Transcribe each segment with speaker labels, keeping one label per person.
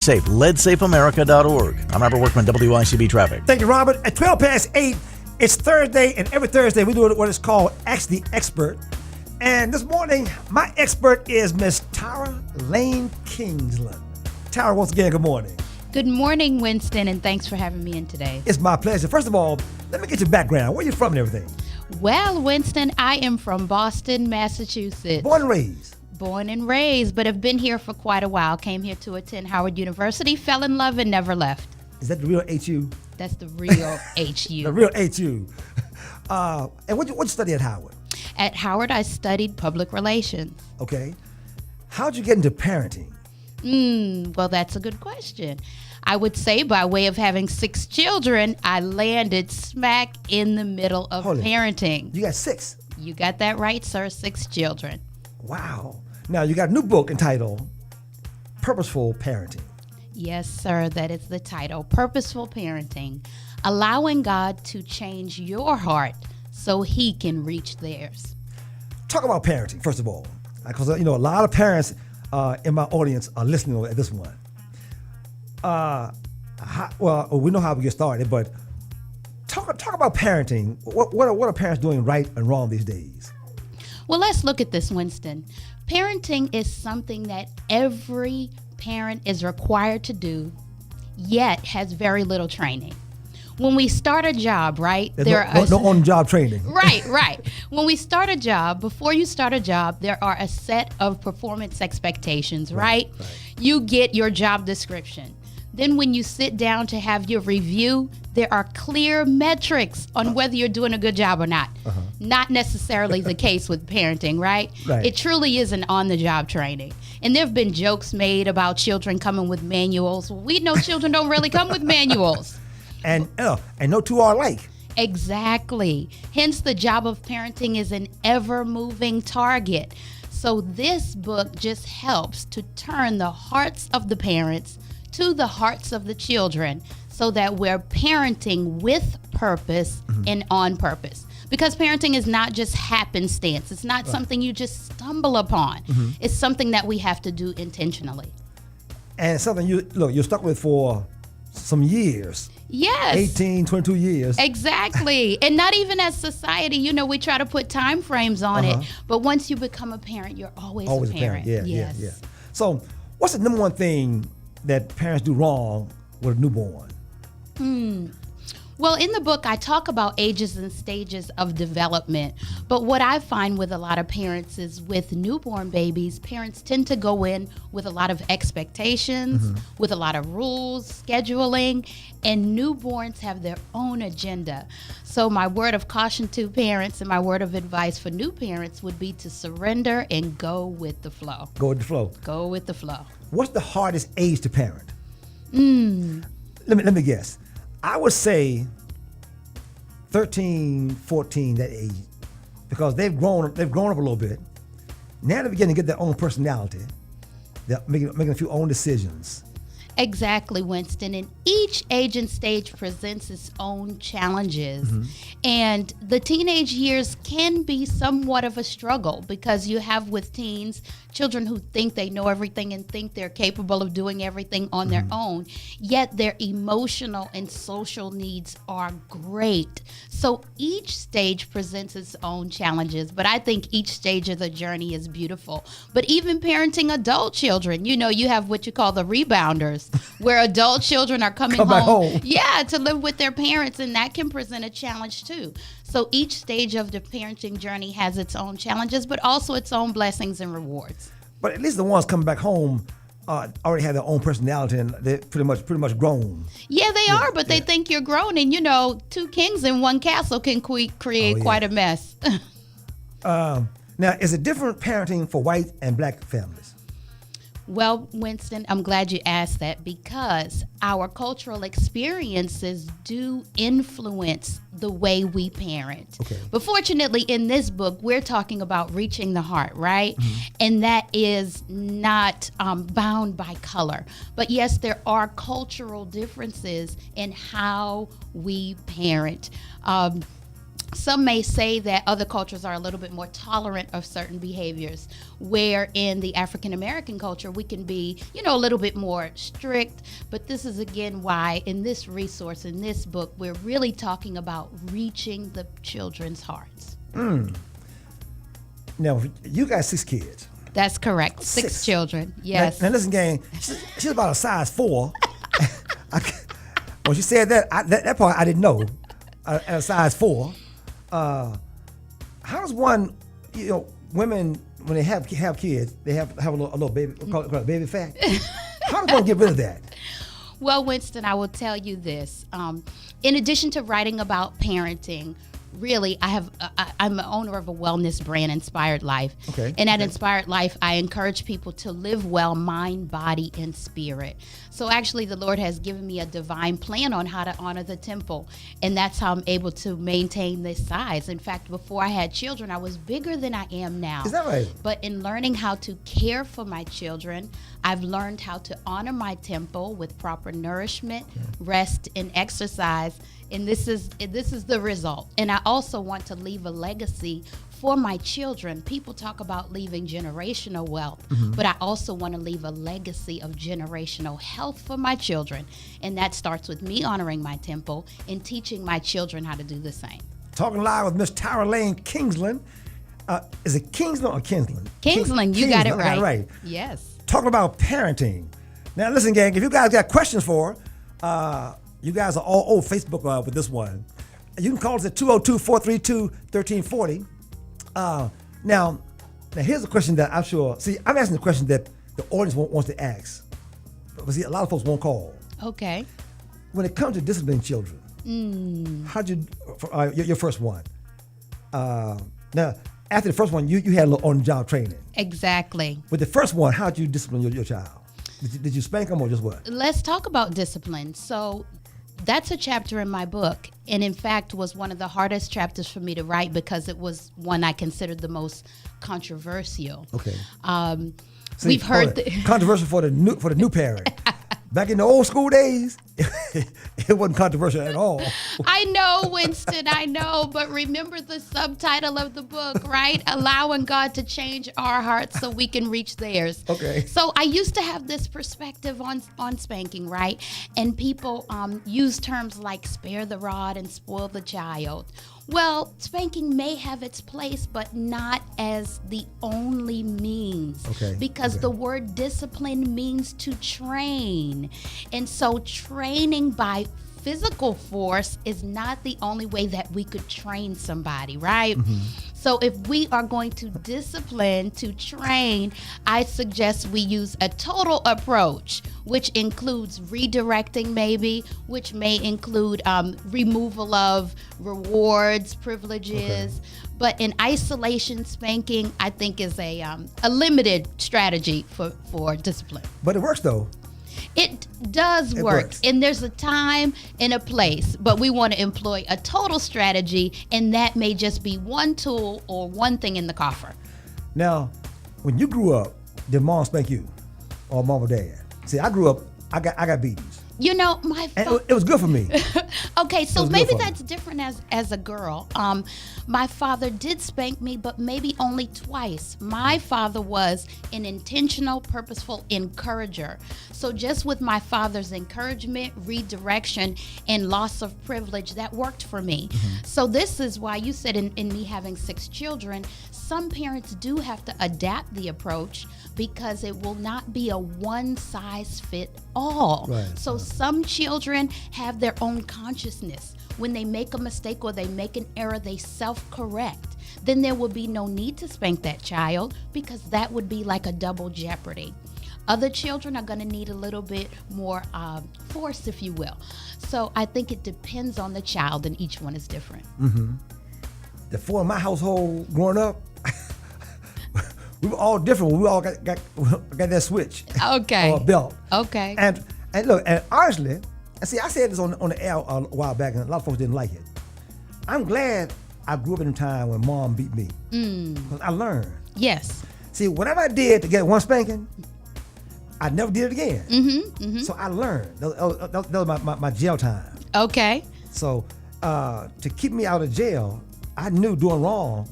Speaker 1: Safe, leadsafeamerica.org. I'm Robert Workman, WICB Traffic.
Speaker 2: Thank you, Robert. At 12 past 8, it's Thursday, and every Thursday we do what is called Ask the Expert. And this morning, my expert is Miss Tara Lane-Kingsland. Tara, once again, good morning.
Speaker 3: Good morning, Winston, and thanks for having me in today.
Speaker 2: It's my pleasure. First of all, let me get your background. Where are you from and everything?
Speaker 3: Well, Winston, I am from Boston, Massachusetts.
Speaker 2: Born and raised?
Speaker 3: Born and raised, but have been here for quite a while. Came here to attend Howard University, fell in love, and never left.
Speaker 2: Is that the real HU?
Speaker 3: That's the real HU.
Speaker 2: The real HU. And what you study at Howard?
Speaker 3: At Howard, I studied public relations.
Speaker 2: Okay. How'd you get into parenting?
Speaker 3: Well, that's a good question. I would say by way of having 6 children, I landed smack in the middle of parenting.
Speaker 2: You got 6?
Speaker 3: You got that right, sir. 6 children.
Speaker 2: Wow. Now, you got a new book entitled Purposeful Parenting.
Speaker 3: Yes, sir. That is the title. Purposeful Parenting. Allowing God to change your heart so He can reach theirs.
Speaker 2: Talk about parenting, first of all. Because, a lot of parents in my audience are listening at this one. We know how we get started, but talk about parenting. What are parents doing right and wrong these days?
Speaker 3: Well, let's look at this, Winston. Parenting is something that every parent is required to do, yet has very little training. When we start a job, right?
Speaker 2: There's no on-job training.
Speaker 3: Right. When we start a job, before you start a job, there are a set of performance expectations, right? You get your job description. Then when you sit down to have your review, there are clear metrics on whether you're doing a good job or not. Not necessarily the case with parenting, right? It truly is an on-the-job training. And there have been jokes made about children coming with manuals. Well, we know children don't really come with manuals.
Speaker 2: And no two are alike.
Speaker 3: Exactly. Hence, the job of parenting is an ever-moving target. So this book just helps to turn the hearts of the parents to the hearts of the children so that we're parenting with purpose and on purpose. Because parenting is not just happenstance. It's not something you just stumble upon. It's something that we have to do intentionally.
Speaker 2: And something you're stuck with for some years.
Speaker 3: Yes.
Speaker 2: 18, 22 years.
Speaker 3: Exactly. And not even as society, we try to put time frames on it. But once you become a parent, you're always a parent.
Speaker 2: Yeah. So what's the number one thing that parents do wrong with a newborn?
Speaker 3: Well, in the book, I talk about ages and stages of development. But what I find with a lot of parents is with newborn babies, parents tend to go in with a lot of expectations, with a lot of rules, scheduling, and newborns have their own agenda. So my word of caution to parents and my word of advice for new parents would be to surrender and go with the flow.
Speaker 2: Go with the flow.
Speaker 3: Go with the flow.
Speaker 2: What's the hardest age to parent? Let me guess. I would say 13, 14, that age, because they've grown up a little bit. Now they're beginning to get their own personality. They're making a few own decisions.
Speaker 3: Exactly, Winston. And each age and stage presents its own challenges. And the teenage years can be somewhat of a struggle because you have with teens children who think they know everything and think they're capable of doing everything on their own, yet their emotional and social needs are great. So each stage presents its own challenges, but I think each stage of the journey is beautiful. But even parenting adult children, you have what you call the rebounders, where adult children are coming home. Yeah, to live with their parents, and that can present a challenge too. So each stage of the parenting journey has its own challenges, but also its own blessings and rewards.
Speaker 2: But at least the ones coming back home already have their own personality, and they're pretty much grown.
Speaker 3: Yeah, they are, but they think you're grown, and 2 kings in one castle can create quite a mess.
Speaker 2: Now, is it different parenting for white and black families?
Speaker 3: Well, Winston, I'm glad you asked that because our cultural experiences do influence the way we parent.
Speaker 2: Okay.
Speaker 3: But fortunately, in this book, we're talking about reaching the heart, right? And that is not bound by color. But yes, there are cultural differences in how we parent. some may say that other cultures are a little bit more tolerant of certain behaviors, where in the African American culture we can be, a little bit more strict. But this is again why in this resource, in this book, we're really talking about reaching the children's hearts.
Speaker 2: Now, you got 6 kids.
Speaker 3: That's correct. Six children. Yes.
Speaker 2: Now listen, gang, she's about a size 4. When she said that, that part I didn't know. At a size 4. How does one, women, when they have kids, they have a little baby, call it baby fat. How does one get rid of that?
Speaker 3: Well, Winston, I will tell you this. In addition to writing about parenting, really, I'm an owner of a wellness brand, Inspired Life.
Speaker 2: Okay.
Speaker 3: And at Inspired Life, I encourage people to live well, mind, body, and spirit. So actually, the Lord has given me a divine plan on how to honor the temple. And that's how I'm able to maintain this size. In fact, before I had children, I was bigger than I am now.
Speaker 2: Is that right?
Speaker 3: But in learning how to care for my children, I've learned how to honor my temple with proper nourishment, rest, and exercise. And this is the result. And I also want to leave a legacy for my children. People talk about leaving generational wealth, but I also want to leave a legacy of generational health for my children. And that starts with me honoring my temple and teaching my children how to do the same.
Speaker 2: Talking live with Miss Tara Lane-Kingsland. Is it Kingsland or Kinsland?
Speaker 3: Kingsland, you got it right.
Speaker 2: I got it right.
Speaker 3: Yes.
Speaker 2: Talking about parenting. Now listen, gang, if you guys got questions for her, you guys are all over Facebook with this one. You can call us at 202-432-1340. Now here's a question that I'm sure, I'm asking the question that the audience wants to ask. But see, a lot of folks won't call.
Speaker 3: Okay.
Speaker 2: When it comes to disciplining children, how'd you, your first one? Now, after the first one, you had a little on-the-job training.
Speaker 3: Exactly.
Speaker 2: With the first one, how'd you discipline your child? Did you spank them or just what?
Speaker 3: Let's talk about discipline. So that's a chapter in my book, and in fact was one of the hardest chapters for me to write because it was one I considered the most controversial.
Speaker 2: Okay.
Speaker 3: We've heard
Speaker 2: controversial for the new parent. Back in the old school days, it wasn't controversial at all.
Speaker 3: I know, Winston, I know, but remember the subtitle of the book, right? Allowing God to change our hearts so we can reach theirs.
Speaker 2: Okay.
Speaker 3: So I used to have this perspective on spanking, right? And people use terms like spare the rod and spoil the child. Well, spanking may have its place, but not as the only means.
Speaker 2: Okay.
Speaker 3: Because the word discipline means to train. And so training by physical force is not the only way that we could train somebody, right? So if we are going to discipline, to train, I suggest we use a total approach, which includes redirecting maybe, which may include removal of rewards, privileges. Okay. But in isolation, spanking, I think is a limited strategy for discipline.
Speaker 2: But it works though.
Speaker 3: It does work, and there's a time and a place, but we want to employ a total strategy, and that may just be one tool or one thing in the coffer.
Speaker 2: Now, when you grew up, did mom spank you or mom or dad? See, I grew up, I got beatings.
Speaker 3: My
Speaker 2: it was good for me.
Speaker 3: Okay, so maybe that's different as a girl. My father did spank me, but maybe only twice. My father was an intentional, purposeful encourager. So just with my father's encouragement, redirection, and loss of privilege, that worked for me. So this is why you said in me having 6 children, some parents do have to adapt the approach because it will not be a one-size-fit-all.
Speaker 2: Right.
Speaker 3: So some children have their own consciousness. When they make a mistake or they make an error, they self-correct. Then there will be no need to spank that child because that would be like a double jeopardy. Other children are going to need a little bit more force, if you will. So I think it depends on the child, and each one is different.
Speaker 2: The 4 in my household growing up, we were all different. We all got that switch.
Speaker 3: Okay.
Speaker 2: Or a belt.
Speaker 3: Okay.
Speaker 2: And look, and honestly, I said this on the air a while back, and a lot of folks didn't like it. I'm glad I grew up in a time when mom beat me. Because I learned.
Speaker 3: Yes.
Speaker 2: See, whatever I did to get one spanking, I never did it again. So I learned. That was my jail time.
Speaker 3: Okay.
Speaker 2: So to keep me out of jail, I knew doing wrong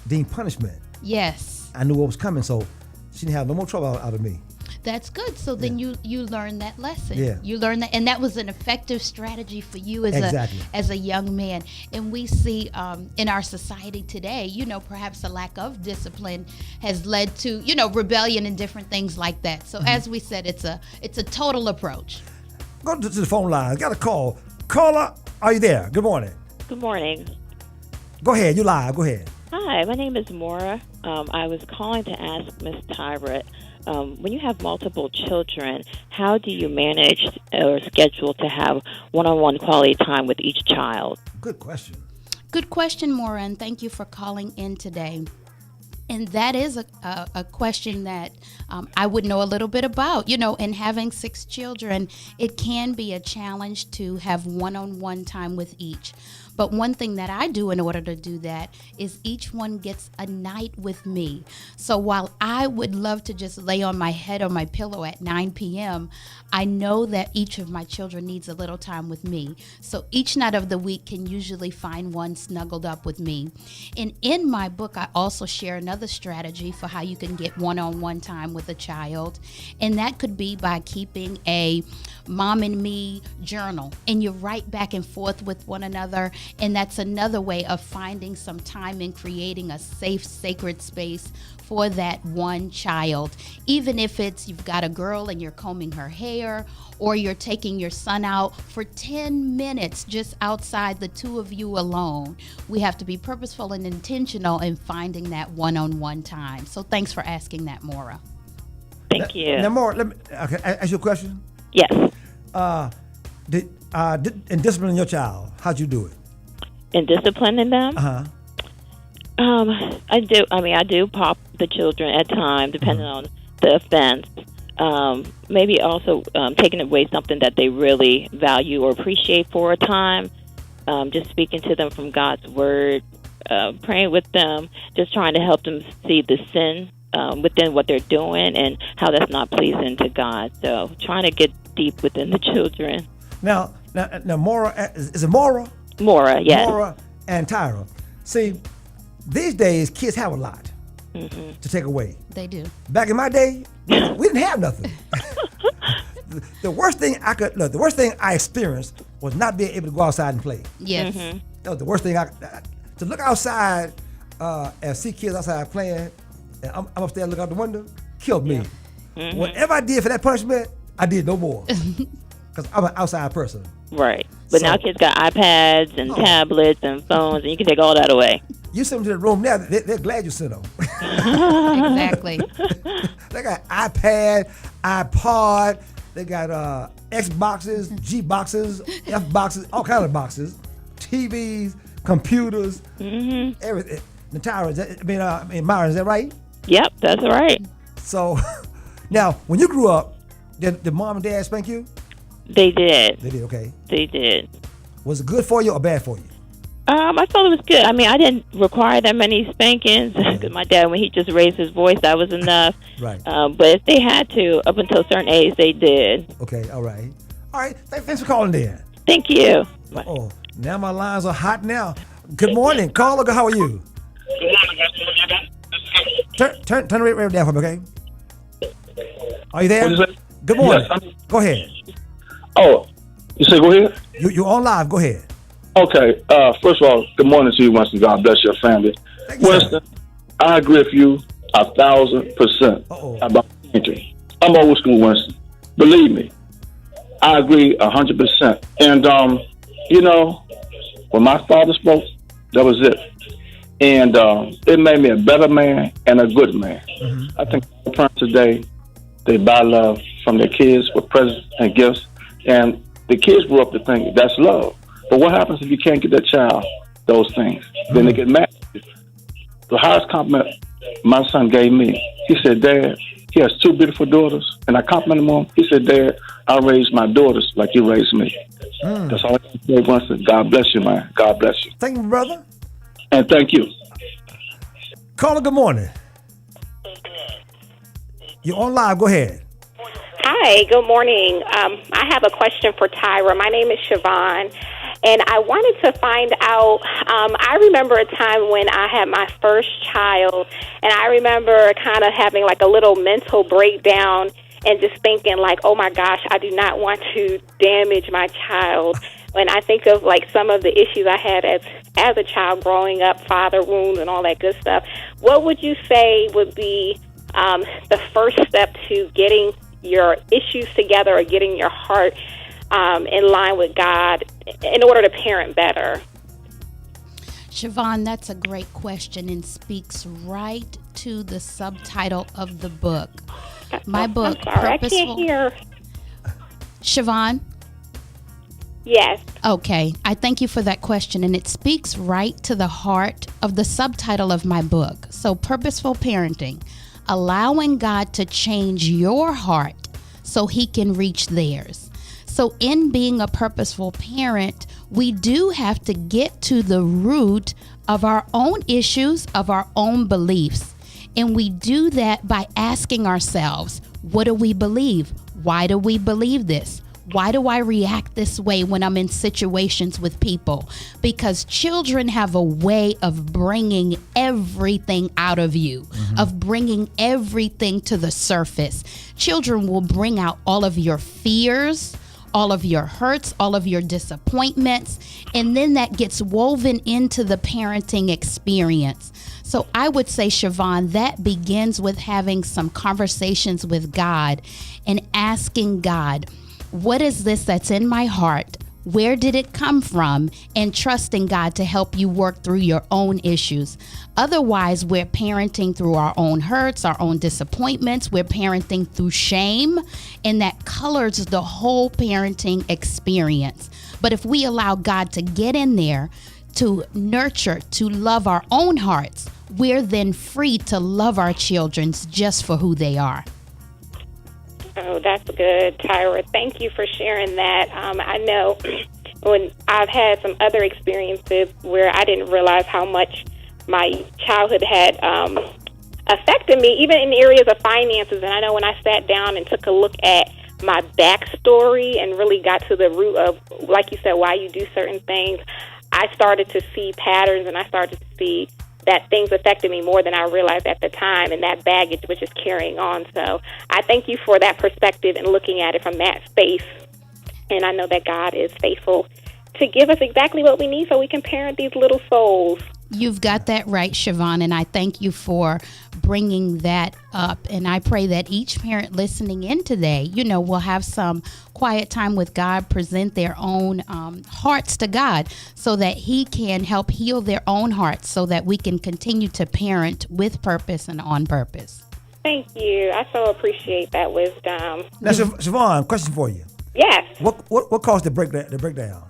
Speaker 2: deemed punishment.
Speaker 3: Yes.
Speaker 2: I knew what was coming, so she didn't have no more trouble out of me.
Speaker 3: That's good. So then you learned that lesson.
Speaker 2: Yeah.
Speaker 3: You learned that, and that was an effective strategy for you
Speaker 2: Exactly.
Speaker 3: as a young man. And we see in our society today, perhaps a lack of discipline has led to rebellion and different things like that. So as we said, it's a total approach.
Speaker 2: Go to the phone line. Got a call. Caller, are you there? Good morning.
Speaker 4: Good morning.
Speaker 2: Go ahead. You live. Go ahead.
Speaker 4: Hi, my name is Maura. I was calling to ask Ms. Tyrett, when you have multiple children, how do you manage or schedule to have one-on-one quality time with each child?
Speaker 2: Good question.
Speaker 3: Good question, Maura, and thank you for calling in today. And that is a question that I would know a little bit about. And having 6 children, it can be a challenge to have one-on-one time with each. But one thing that I do in order to do that is each one gets a night with me. So while I would love to just lay on my head on my pillow at 9 p.m., I know that each of my children needs a little time with me. So each night of the week can usually find one snuggled up with me. And in my book, I also share another strategy for how you can get one-on-one time with a child. And that could be by keeping a mom and me journal, and you write back and forth with one another. And that's another way of finding some time and creating a safe, sacred space for that one child. Even if it's you've got a girl and you're combing her hair, or you're taking your son out for 10 minutes just outside, the two of you alone. We have to be purposeful and intentional in finding that one-on-one time. So thanks for asking that, Maura.
Speaker 4: Thank you.
Speaker 2: Now, Maura, let me ask you a question.
Speaker 4: Yes.
Speaker 2: In disciplining your child, how'd you do it?
Speaker 4: In disciplining them?
Speaker 2: Uh-huh.
Speaker 4: I do pop the children at times, depending on the offense. Maybe also taking away something that they really value or appreciate for a time. Just speaking to them from God's word, praying with them, just trying to help them see the sin within what they're doing and how that's not pleasing to God. So trying to get deep within the children.
Speaker 2: Now, Maura, is it Maura?
Speaker 4: Maura, yes.
Speaker 2: Maura and Tyra. See, these days kids have a lot to take away.
Speaker 3: They do.
Speaker 2: Back in my day, we didn't have nothing. The worst thing I experienced was not being able to go outside and play.
Speaker 3: Yes.
Speaker 2: That was the worst thing. To look outside and see kids outside playing, and I'm upstairs looking out the window, killed me. Whatever I did for that punishment, I did no more. Because I'm an outside person.
Speaker 4: Right. But now kids got iPads and tablets and phones, and you can take all that away. You
Speaker 2: send them to the room now, they're glad you sent them.
Speaker 3: Exactly.
Speaker 2: They got iPad, iPod, they got Xboxes, G boxes, F boxes, all kinds of boxes, TVs, computers, everything. Natara, Myron, is that right?
Speaker 4: Yep, that's right.
Speaker 2: So, now, when you grew up, did mom and dad spank you?
Speaker 4: They did.
Speaker 2: They did, okay.
Speaker 4: They did.
Speaker 2: Was it good for you or bad for you?
Speaker 4: I felt it was good. I mean, I didn't require that many spankings because my dad, when he just raised his voice, that was enough.
Speaker 2: Right.
Speaker 4: But if they had to, up until a certain age, they did.
Speaker 2: Okay, all right. All right, thanks for calling in.
Speaker 4: Thank you.
Speaker 2: Oh, now my lines are hot now. Good morning. Caller, how are you? Turn the radio down for me, okay? Are you there? Good morning.
Speaker 5: Yes,
Speaker 2: go ahead.
Speaker 5: Oh, you say go ahead?
Speaker 2: You're on live. Go ahead.
Speaker 5: Okay. First of all, good morning to you, Winston. God bless your family.
Speaker 2: Thank you,
Speaker 5: Winston, I agree with you 1,000% about parenting. I'm old school, Winston. Believe me, I agree 100%. And, when my father spoke, that was it. And it made me a better man and a good man. I think parents today, they buy love from their kids with presents and gifts. And the kids grew up to think that's love. But what happens if you can't get that child those things? Then they get mad. The highest compliment my son gave me, he said, Dad, he has 2 beautiful daughters. And I complimented him. He said, Dad, I raised my daughters like you raised me. That's all I can say, Winston. God bless you, man. God bless you.
Speaker 2: Thank you, brother.
Speaker 5: And thank you.
Speaker 2: Caller, good morning. You're on live. Go ahead.
Speaker 6: Hi, good morning. I have a question for Tyra. My name is Siobhan, and I wanted to find out, I remember a time when I had my first child, and I remember kind of having like a little mental breakdown and just thinking like, oh my gosh, I do not want to damage my child. When I think of like some of the issues I had as a child growing up, father wounds and all that good stuff, what would you say would be the first step to getting your issues together or getting your heart in line with God in order to parent better?
Speaker 3: Siobhan, that's a great question and speaks right to the subtitle of the book. My book,
Speaker 6: I'm sorry,
Speaker 3: Purposeful.
Speaker 6: I can't hear.
Speaker 3: Siobhan?
Speaker 6: Yes.
Speaker 3: Okay, I thank you for that question, and it speaks right to the heart of the subtitle of my book. So, Purposeful Parenting, allowing God to change your heart so he can reach theirs. So in being a purposeful parent, we do have to get to the root of our own issues, of our own beliefs. And we do that by asking ourselves, what do we believe? Why do we believe this? Why do I react this way when I'm in situations with people? Because children have a way of bringing everything out of you, of bringing everything to the surface. Children will bring out all of your fears, all of your hurts, all of your disappointments, and then that gets woven into the parenting experience. So I would say, Siobhan, that begins with having some conversations with God and asking God, what is this that's in my heart? Where did it come from? And trusting God to help you work through your own issues. Otherwise, we're parenting through our own hurts, our own disappointments. We're parenting through shame, and that colors the whole parenting experience. But if we allow God to get in there, to nurture, to love our own hearts, we're then free to love our children just for who they are.
Speaker 6: Oh, that's good, Tyra. Thank you for sharing that. I know when I've had some other experiences where I didn't realize how much my childhood had affected me, even in areas of finances. And I know when I sat down and took a look at my backstory and really got to the root of, like you said, why you do certain things, I started to see patterns, and I started to see that things affected me more than I realized at the time, and that baggage was just carrying on. So I thank you for that perspective and looking at it from that space. And I know that God is faithful to give us exactly what we need so we can parent these little souls.
Speaker 3: You've got that right, Siobhan, and I thank you for bringing that up. And I pray that each parent listening in today, will have some quiet time with God, present their own hearts to God so that he can help heal their own hearts so that we can continue to parent with purpose and on purpose.
Speaker 6: Thank you. I so appreciate that wisdom.
Speaker 2: Now, Siobhan, question for you.
Speaker 6: Yes.
Speaker 2: What caused the breakdown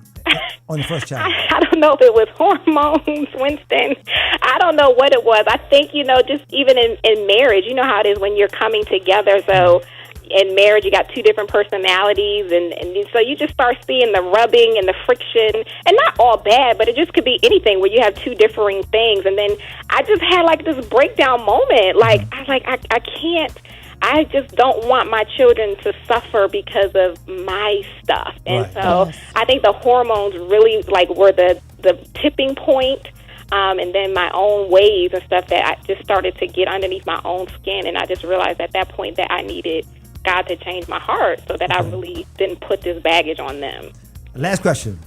Speaker 2: on the first child?
Speaker 6: I don't know if it was hormones, Winston. I don't know what it was. I think, just even in marriage, you know how it is when you're coming together. So in marriage, you got two different personalities, and so you just start seeing the rubbing and the friction, and not all bad, but it just could be anything where you have two differing things. And then I just had like this breakdown moment. I can't. I just don't want my children to suffer because of my stuff. And so I think the hormones really were the tipping point. And then my own ways and stuff that I just started to get underneath my own skin. And I just realized at that point that I needed God to change my heart so that I really didn't put this baggage on them.
Speaker 2: Last question.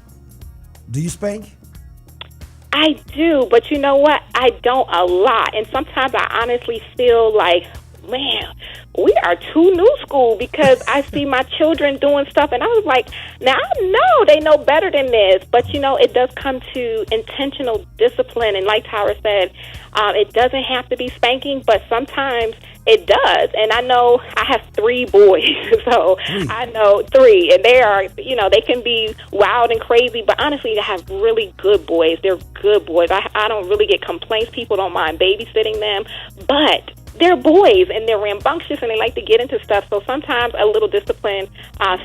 Speaker 2: Do you spank?
Speaker 6: I do, but you know what? I don't a lot. And sometimes I honestly feel like, man, we are too new school, because I see my children doing stuff, and I was like, now I know they know better than this, but it does come to intentional discipline, and like Tyra said, it doesn't have to be spanking, but sometimes it does. And I know I have 3 boys, so I know 3, and they are, they can be wild and crazy, but honestly, I have really good boys. They're good boys. I don't really get complaints. People don't mind babysitting them, but they're boys, and they're rambunctious, and they like to get into stuff. So sometimes a little discipline,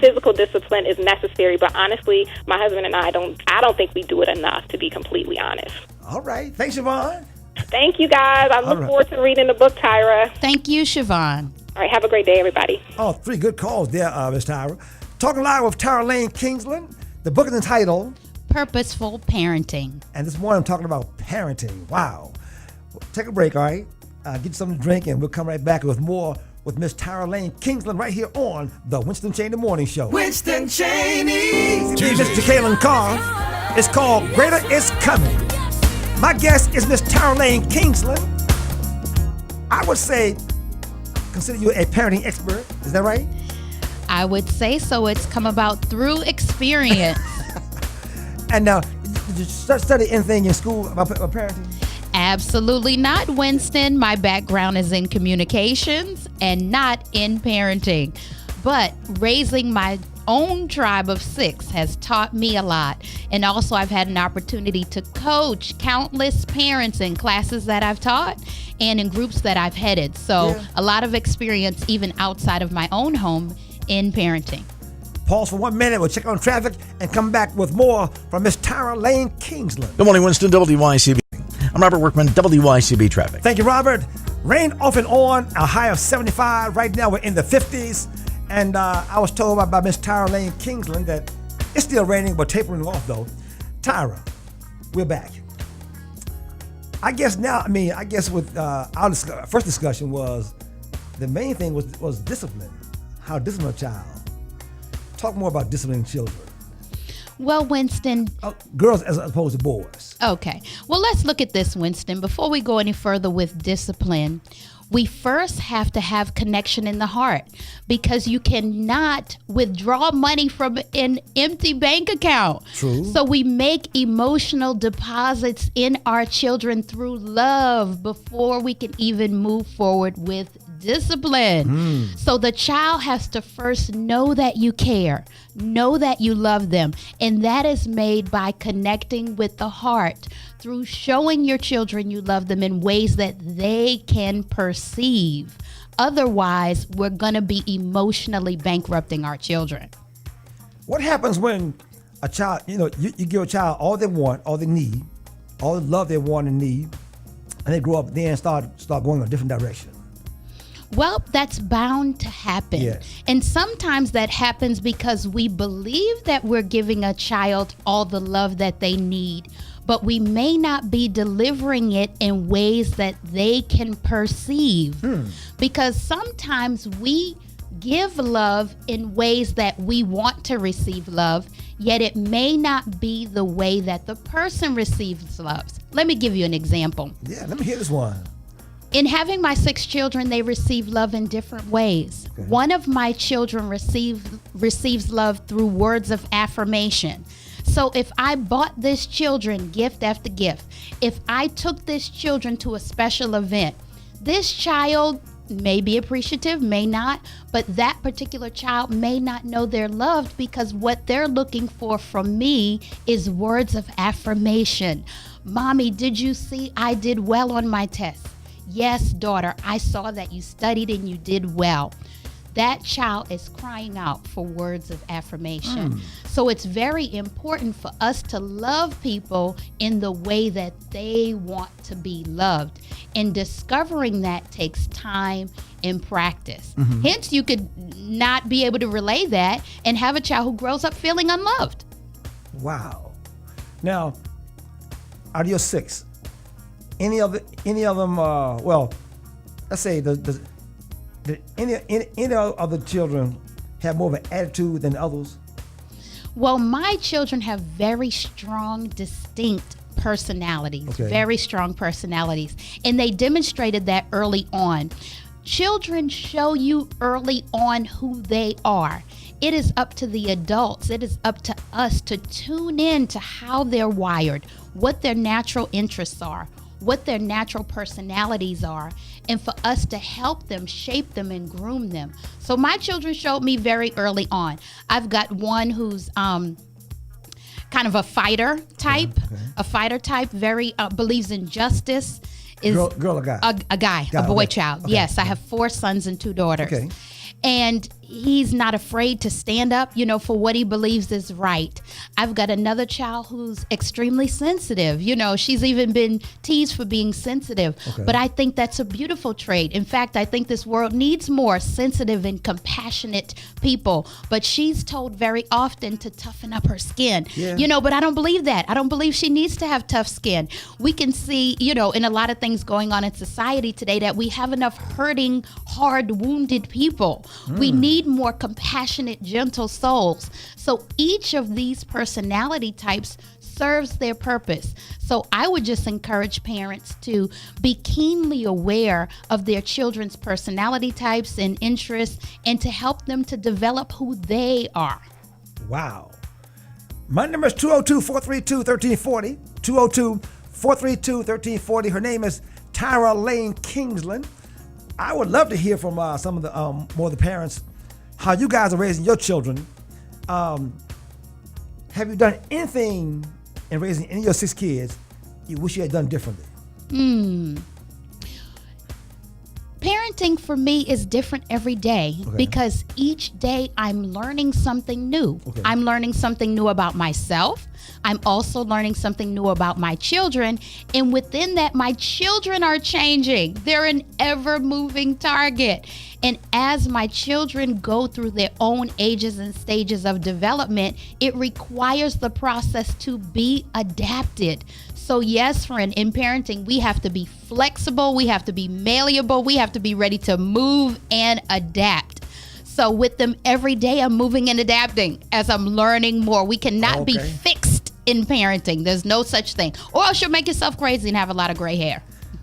Speaker 6: physical discipline, is necessary. But honestly, my husband and I don't think we do it enough, to be completely honest.
Speaker 2: All right. Thanks, Siobhan.
Speaker 6: Thank you, guys. I look forward to reading the book, Tyra.
Speaker 3: Thank you, Siobhan.
Speaker 6: All right, have a great day, everybody.
Speaker 2: Oh, 3 good calls there, Miss Tyra. Talking live with Tyra Lane-Kingsland. The book is entitled
Speaker 3: Purposeful Parenting.
Speaker 2: And this morning I'm talking about parenting. Wow. Take a break, all right? Get you something to drink, and we'll come right back with more with Miss Tyra Lane-Kingsland right here on the Winston Chaney Morning Show.
Speaker 7: Winston Chaney.
Speaker 2: Mr. Kaylin Carr. It's called Greater Is Coming. My guest is Miss Tyra Lane-Kingsland. I would say, consider you a parenting expert. Is that right?
Speaker 3: I would say so. It's come about through experience.
Speaker 2: And now, did you study anything in school about parenting?
Speaker 3: Absolutely not, Winston. My background is in communications and not in parenting. But raising my own tribe of 6 has taught me a lot. And also, I've had an opportunity to coach countless parents in classes that I've taught and in groups that I've headed. So a lot of experience even outside of my own home in parenting.
Speaker 2: Pause for 1 minute. We'll check on traffic and come back with more from Miss Tyra Lane-Kingsland.
Speaker 1: Good morning, Winston, WYCB. I'm Robert Workman, WYCB Traffic.
Speaker 2: Thank you, Robert. Rain off and on, a high of 75. Right now we're in the 50s. And I was told by Miss Tyra Lane-Kingsland that it's still raining, but tapering off though. Tyra, we're back. I guess with our first discussion was the main thing was discipline. How to discipline a child. Talk more about disciplining children.
Speaker 3: Well, Winston.
Speaker 2: Girls as opposed to boys.
Speaker 3: Okay. Well, let's look at this, Winston. Before we go any further with discipline, we first have to have connection in the heart, because you cannot withdraw money from an empty bank account.
Speaker 2: True.
Speaker 3: So we make emotional deposits in our children through love before we can even move forward with discipline. So the child has to first know that you care, know that you love them. And that is made by connecting with the heart through showing your children you love them in ways that they can perceive. Otherwise, we're going to be emotionally bankrupting our children.
Speaker 2: What happens when a child, you give a child all they want, all they need, all the love they want and need, and they grow up then start going in a different direction?
Speaker 3: Well, that's bound to happen.
Speaker 2: Yeah.
Speaker 3: And sometimes that happens because we believe that we're giving a child all the love that they need, but we may not be delivering it in ways that they can perceive. Because sometimes we give love in ways that we want to receive love, yet it may not be the way that the person receives love. Let me give you an example.
Speaker 2: Yeah, let me hear this one.
Speaker 3: In having my 6 children, they receive love in different ways. Okay. One of my children receives love through words of affirmation. So if I bought this children gift after gift, if I took this children to a special event, this child may be appreciative, may not, but that particular child may not know they're loved because what they're looking for from me is words of affirmation. Mommy, did you see I did well on my test? Yes, daughter, I saw that you studied and you did well. That child is crying out for words of affirmation. So it's very important for us to love people in the way that they want to be loved. And discovering that takes time and practice. Hence, you could not be able to relay that and have a child who grows up feeling unloved.
Speaker 2: Wow. Now, out of your 6, any of them, let's say, any of the children have more of an attitude than others?
Speaker 3: Well, my children have very strong, distinct personalities, very strong personalities, and they demonstrated that early on. Children show you early on who they are. It is up to the adults, it is up to us to tune in to how they're wired, what their natural interests are, what their natural personalities are, and for us to help them, shape them, and groom them. So my children showed me very early on. I've got one who's kind of a fighter type, very believes in justice. Is
Speaker 2: girl or guy?
Speaker 3: A guy, a boy child.
Speaker 2: Okay.
Speaker 3: Yes, I have 4 sons and 2 daughters.
Speaker 2: Okay.
Speaker 3: And he's not afraid to stand up, for what he believes is right. I've got another child who's extremely sensitive. She's even been teased for being sensitive. Okay. But I think that's a beautiful trait. In fact, I think this world needs more sensitive and compassionate people. But she's told very often to toughen up her skin. Yeah. But I don't believe that. I don't believe she needs to have tough skin. We can see, in a lot of things going on in society today that we have enough hurting, hard, wounded people. We need more compassionate, gentle souls. So each of these personality types serves their purpose. So I would just encourage parents to be keenly aware of their children's personality types and interests and to help them to develop who they are.
Speaker 2: Wow. My number is 202-432-1340. 202-432-1340. Her name is Tyra Lane-Kingsland. I would love to hear from some of the more of the parents how you guys are raising your children. Have you done anything in raising any of your 6 kids you wish you had done differently?
Speaker 3: Parenting for me is different every day because each day I'm learning something new. I'm learning something new about myself. I'm also learning something new about my children. And within that, my children are changing. They're an ever-moving target. And as my children go through their own ages and stages of development, it requires the process to be adapted. So yes, friend, in parenting, we have to be flexible, we have to be malleable, we have to be ready to move and adapt. So with them every day, I'm moving and adapting as I'm learning more. We cannot be fixed in parenting. There's no such thing. Or else you'll make yourself crazy and have a lot of gray hair.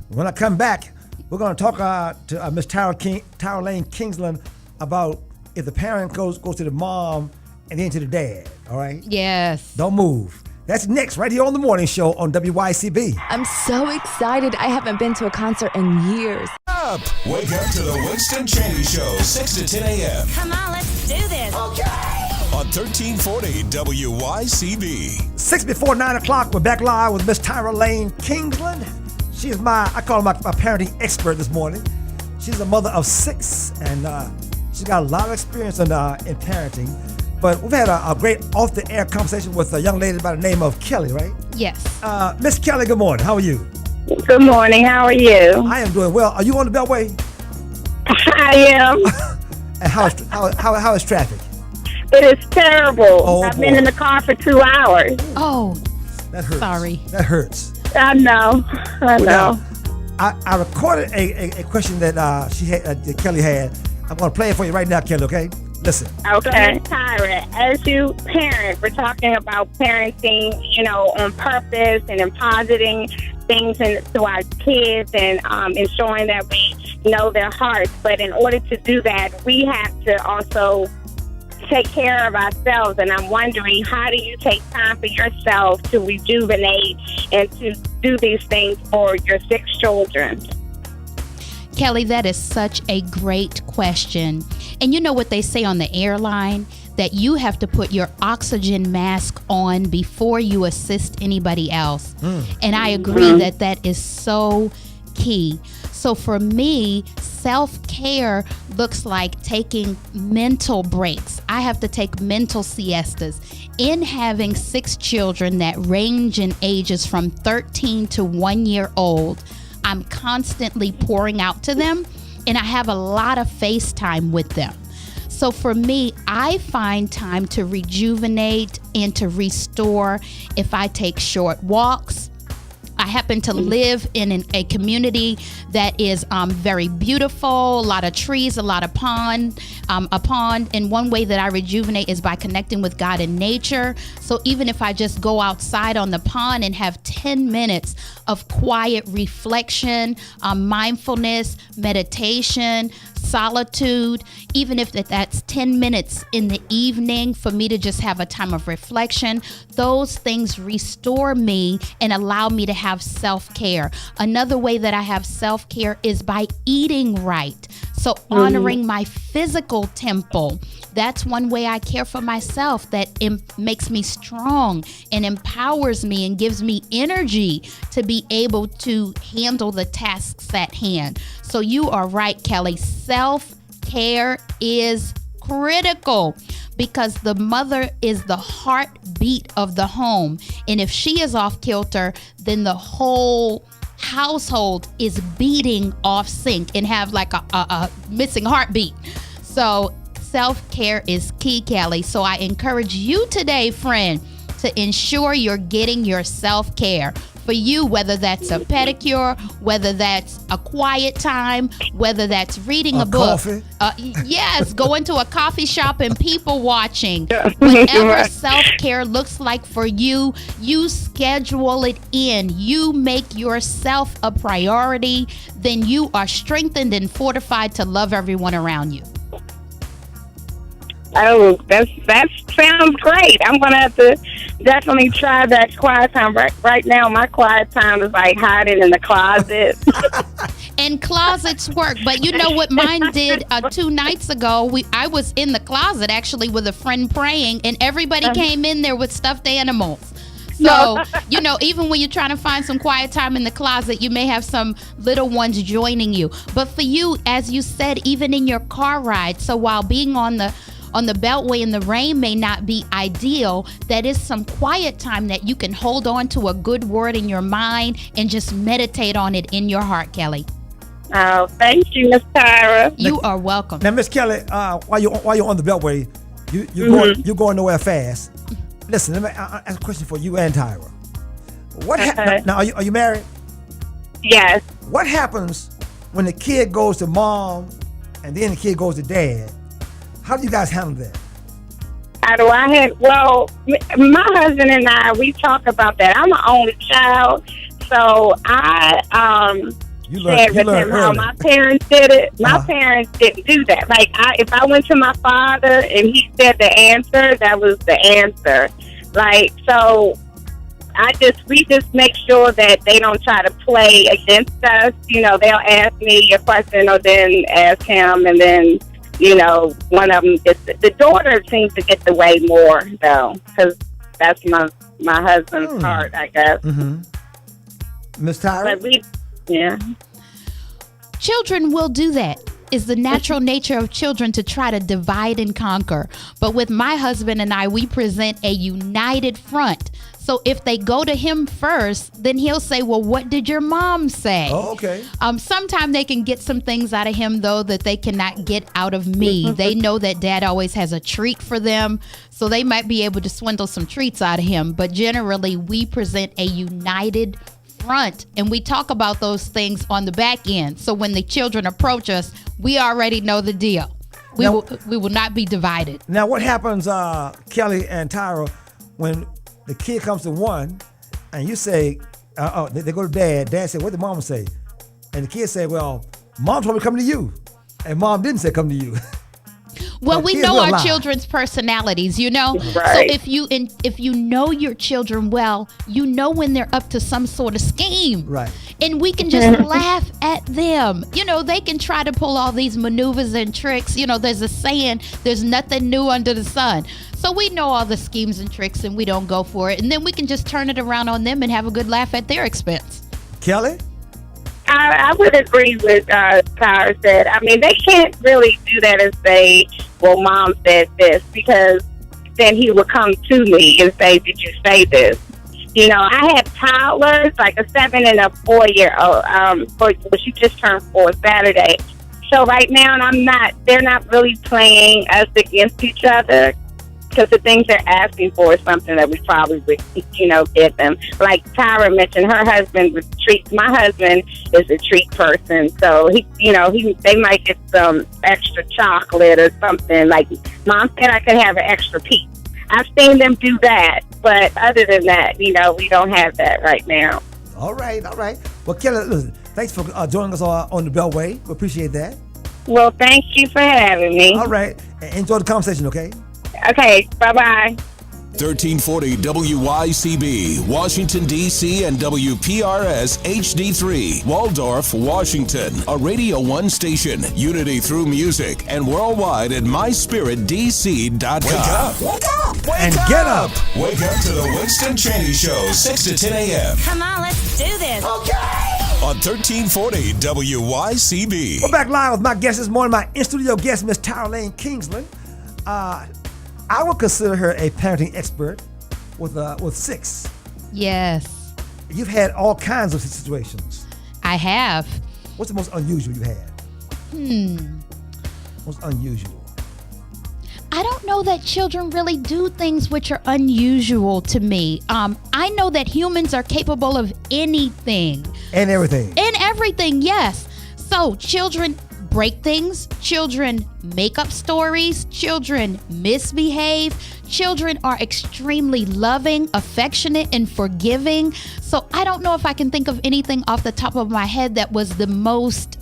Speaker 2: When I come back, we're going to talk to Miss Tyra Lane-Kingsland about if the parent goes to the mom and then to the dad, all right?
Speaker 3: Yes.
Speaker 2: Don't move. That's next, right here on The Morning Show on WYCB.
Speaker 8: I'm so excited. I haven't been to a concert in years.
Speaker 9: Wake up to the Winston Chaney Show, 6 to 10 a.m.
Speaker 10: Come on, let's do this.
Speaker 9: Okay. On 1340 WYCB.
Speaker 2: 6 before 9 o'clock, we're back live with Miss Tyra Lane-Kingsland. She is I call her my parenting expert this morning. She's a mother of 6, and she's got a lot of experience in parenting. But we've had a great off-the-air conversation with a young lady by the name of Kelly, right?
Speaker 3: Yes.
Speaker 2: Miss Kelly, good morning. How are you?
Speaker 6: Good morning. How are you?
Speaker 2: I am doing well. Are you on the Beltway?
Speaker 6: I am.
Speaker 2: And how is traffic?
Speaker 6: It is terrible.
Speaker 2: Oh,
Speaker 6: I've been in the car for 2 hours.
Speaker 3: Oh,
Speaker 2: that hurts.
Speaker 3: Sorry.
Speaker 2: That hurts.
Speaker 6: I know.
Speaker 2: Now, I recorded a question that that Kelly had. I'm going to play it for you right now, Kelly, okay? Listen.
Speaker 6: Okay. Tyra, as you parent, we're talking about parenting, on purpose and in positing things to our kids and ensuring that we know their hearts. But in order to do that, we have to also take care of ourselves. And I'm wondering, how do you take time for yourself to rejuvenate and to do these things for your 6 children?
Speaker 3: Kelly, that is such a great question. And you know what they say on the airline? That you have to put your oxygen mask on before you assist anybody else. And I agree that is so key. So for me, self-care looks like taking mental breaks. I have to take mental siestas. In having 6 children that range in ages from 13 to 1 year old, I'm constantly pouring out to them, and I have a lot of FaceTime with them. So for me, I find time to rejuvenate and to restore if I take short walks. I happen to live in a community that is very beautiful, a lot of trees, a lot of a pond. And one way that I rejuvenate is by connecting with God and nature. So even if I just go outside on the pond and have 10 minutes of quiet reflection, mindfulness, meditation, solitude, even if that's 10 minutes in the evening for me to just have a time of reflection, those things restore me and allow me to have self-care. Another way that I have self-care is by eating right. So honoring my physical temple. That's one way I care for myself, that makes me strong and empowers me and gives me energy to be able to handle the tasks at hand. So you are right, Kelly. Self-care is critical because the mother is the heartbeat of the home. And if she is off kilter, then the whole household is beating off sync and have like a missing heartbeat. So self-care is key, Kelly. So I encourage you today, friend, to ensure you're getting your self-care. For you, whether that's a pedicure, whether that's a quiet time, whether that's reading a book.
Speaker 2: Coffee.
Speaker 3: Yes, going to a coffee shop and people watching. Whatever self-care looks like for you, you schedule it in. You make yourself a priority. Then you are strengthened and fortified to love everyone around you.
Speaker 6: Oh, that sounds great. I'm going to have to definitely try that quiet time. Right now, my quiet time is like hiding in the closet.
Speaker 3: And closets work. But you know what mine did 2 nights ago? I was in the closet actually with a friend praying, and everybody came in there with stuffed animals. So, you know, even when you're trying to find some quiet time in the closet, you may have some little ones joining you. But for you, as you said, even in your car ride, so while being on the beltway in the rain may not be ideal, that is some quiet time that you can hold on to a good word in your mind and just meditate on it in your heart, Kelly.
Speaker 6: Oh, thank you, Miss Tyra.
Speaker 3: You are welcome.
Speaker 2: Now, Miss Kelly, while you're on the beltway, you're going nowhere fast. Listen, let me ask a question for you and Tyra. Now, are you married?
Speaker 6: Yes.
Speaker 2: What happens when the kid goes to mom and then the kid goes to dad? How do you guys handle that?
Speaker 6: Well, my husband and I, we talk about that. I'm an only child, so I shared with him how my parents did it. My parents didn't do that. Like, if I went to my father and he said the answer, that was the answer. Like, so we just make sure that they don't try to play against us. You know, they'll ask me a question or then ask him, and then, you know, one of them, the daughter seems to get the way more, though, because that's my husband's part, I guess.
Speaker 2: Miss Tyra?
Speaker 6: But
Speaker 3: Children will do that. It's the natural nature of children to try to divide and conquer. But with my husband and I, we present a united front. So if they go to him first, then he'll say, well, what did your mom say?
Speaker 2: Oh, okay.
Speaker 3: Sometimes they can get some things out of him, though, that they cannot get out of me. They know that dad always has a treat for them, so they might be able to swindle some treats out of him. But generally, we present a united front, and we talk about those things on the back end. So when the children approach us, we already know the deal. We will not be divided.
Speaker 2: Now, what happens, Kelly and Tyra, when the kid comes to one, and you say, they go to dad. Dad said, what did mom say? And the kid said, well, mom told me to come to you. And mom didn't say come to you.
Speaker 3: Well, we know our children's personalities, you know.
Speaker 6: Right.
Speaker 3: So if you know your children well, you know when they're up to some sort of scheme.
Speaker 2: Right.
Speaker 3: And we can just laugh at them. You know, they can try to pull all these maneuvers and tricks. You know, there's a saying, there's nothing new under the sun. So we know all the schemes and tricks, and we don't go for it. And then we can just turn it around on them and have a good laugh at their expense.
Speaker 2: Kelly?
Speaker 6: I would agree with Tyra said. I mean, they can't really do that and say, well, mom said this, because then he would come to me and say, did you say this? You know, I have toddlers, like a 7 and a 4-year-old. But she just turned 4 Saturday. So right now, they're not really playing us against each other, because the things they're asking for is something that we probably would, you know, give them. Like Tyra mentioned, her husband would treat. My husband is a treat person, so they might get some extra chocolate or something. Like mom said, I could have an extra piece. I've seen them do that, but other than that, you know, we don't have that right now.
Speaker 2: All right. Well, Kelly, listen, thanks for joining us on the Beltway. We appreciate that.
Speaker 6: Well, thank you for having me.
Speaker 2: All right, enjoy the conversation, okay?
Speaker 6: Okay, bye-bye.
Speaker 9: 1340 WYCB, Washington, D.C. and WPRS HD3, Waldorf, Washington. A Radio 1 station, unity through music, and worldwide at myspiritdc.com.
Speaker 7: Wake up!
Speaker 2: And get up!
Speaker 9: Wake up to the Winston Chaney Show, 6 to 10 a.m.
Speaker 10: Come on, let's do this.
Speaker 7: Okay!
Speaker 9: On 1340 WYCB.
Speaker 2: We're back live with my guest this morning, my in-studio guest, Miss Tyra Lane-Kingsland. I would consider her a parenting expert with 6.
Speaker 3: Yes,
Speaker 2: You've had all kinds of situations.
Speaker 3: I have.
Speaker 2: What's the most unusual you had? Most unusual.
Speaker 3: I don't know that children really do things which are unusual to me. I know that humans are capable of anything.
Speaker 2: And everything.
Speaker 3: And everything, yes. So children break things, children make up stories, children misbehave, children are extremely loving, affectionate, and forgiving. So I don't know if I can think of anything off the top of my head that was the most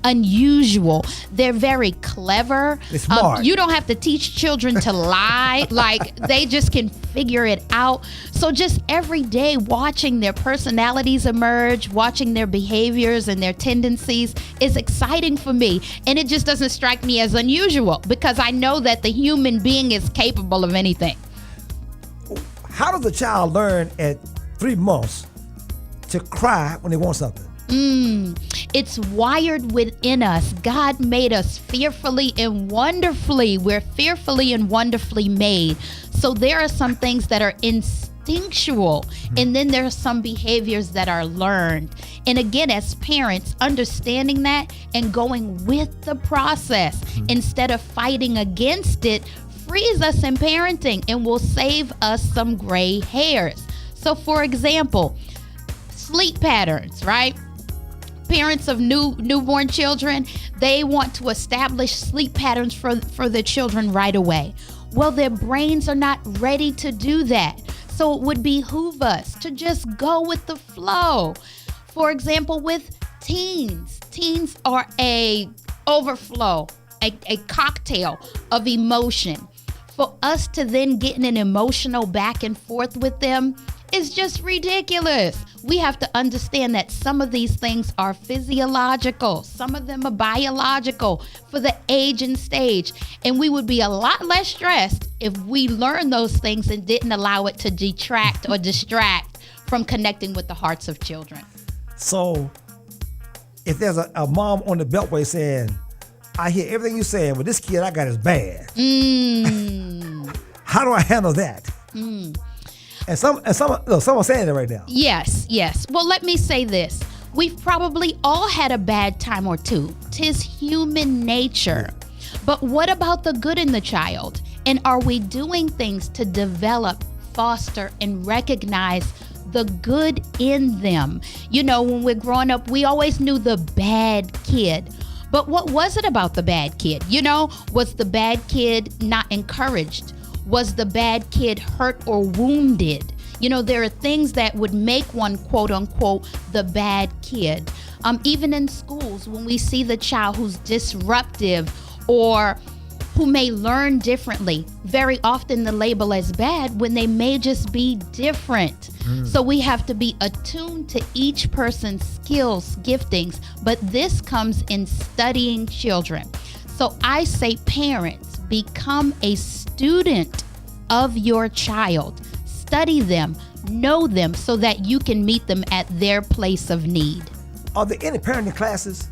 Speaker 3: unusual. They're very clever.
Speaker 2: They're smart.
Speaker 3: You don't have to teach children to lie. Like, they just can figure it out. So just every day watching their personalities emerge, watching their behaviors and their tendencies is exciting for me. And it just doesn't strike me as unusual because I know that the human being is capable of anything.
Speaker 2: How does a child learn at 3 months to cry when they want something?
Speaker 3: It's wired within us. God made us fearfully and wonderfully. We're fearfully and wonderfully made. So there are some things that are instinctual, and then there are some behaviors that are learned. And again, as parents, understanding that and going with the process instead of fighting against it frees us in parenting and will save us some gray hairs. So for example, sleep patterns, right? Parents of newborn children, they want to establish sleep patterns for their children right away. Well, their brains are not ready to do that. So it would behoove us to just go with the flow. For example, with teens are a overflow, a cocktail of emotion. For us to then get in an emotional back and forth with them is just ridiculous. We have to understand that some of these things are physiological, some of them are biological for the age and stage, and we would be a lot less stressed if we learned those things and didn't allow it to detract or distract from connecting with the hearts of children.
Speaker 2: So if there's a mom on the beltway saying, I hear everything you're saying, but this kid I got is bad. How do I handle that? And some are saying it right now.
Speaker 3: Yes. Well, let me say this. We've probably all had a bad time or two. 'Tis human nature. But what about the good in the child? And are we doing things to develop, foster, and recognize the good in them? You know, when we're growing up, we always knew the bad kid. But what was it about the bad kid? You know, was the bad kid not encouraged? Was the bad kid hurt or wounded? You know, there are things that would make one, quote unquote, the bad kid. Even in schools, when we see the child who's disruptive or who may learn differently, very often the label is bad when they may just be different. So we have to be attuned to each person's skills, giftings, but this comes in studying children. So I say, parents, become a student of your child. Study them, know them, so that you can meet them at their place of need.
Speaker 2: Are there any parenting classes?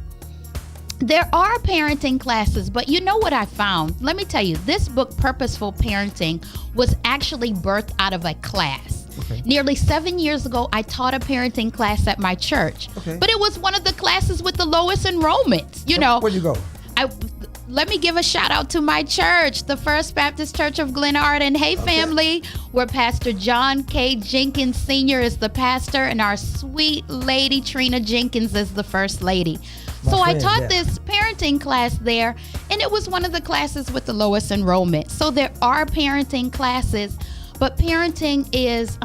Speaker 3: There are parenting classes, but you know what I found? Let me tell you, this book, Purposeful Parenting, was actually birthed out of a class. Okay. Nearly 7 years ago, I taught a parenting class at my church. Okay. But it was one of the classes with the lowest enrollments. You know,
Speaker 2: where'd you go?
Speaker 3: Let me give a shout out to my church, the First Baptist Church of Glen Arden. Hey, family, where Pastor John K. Jenkins Sr. is the pastor and our sweet lady Trina Jenkins is the first lady. So I taught this parenting class there, and it was one of the classes with the lowest enrollment. So there are parenting classes, but parenting is,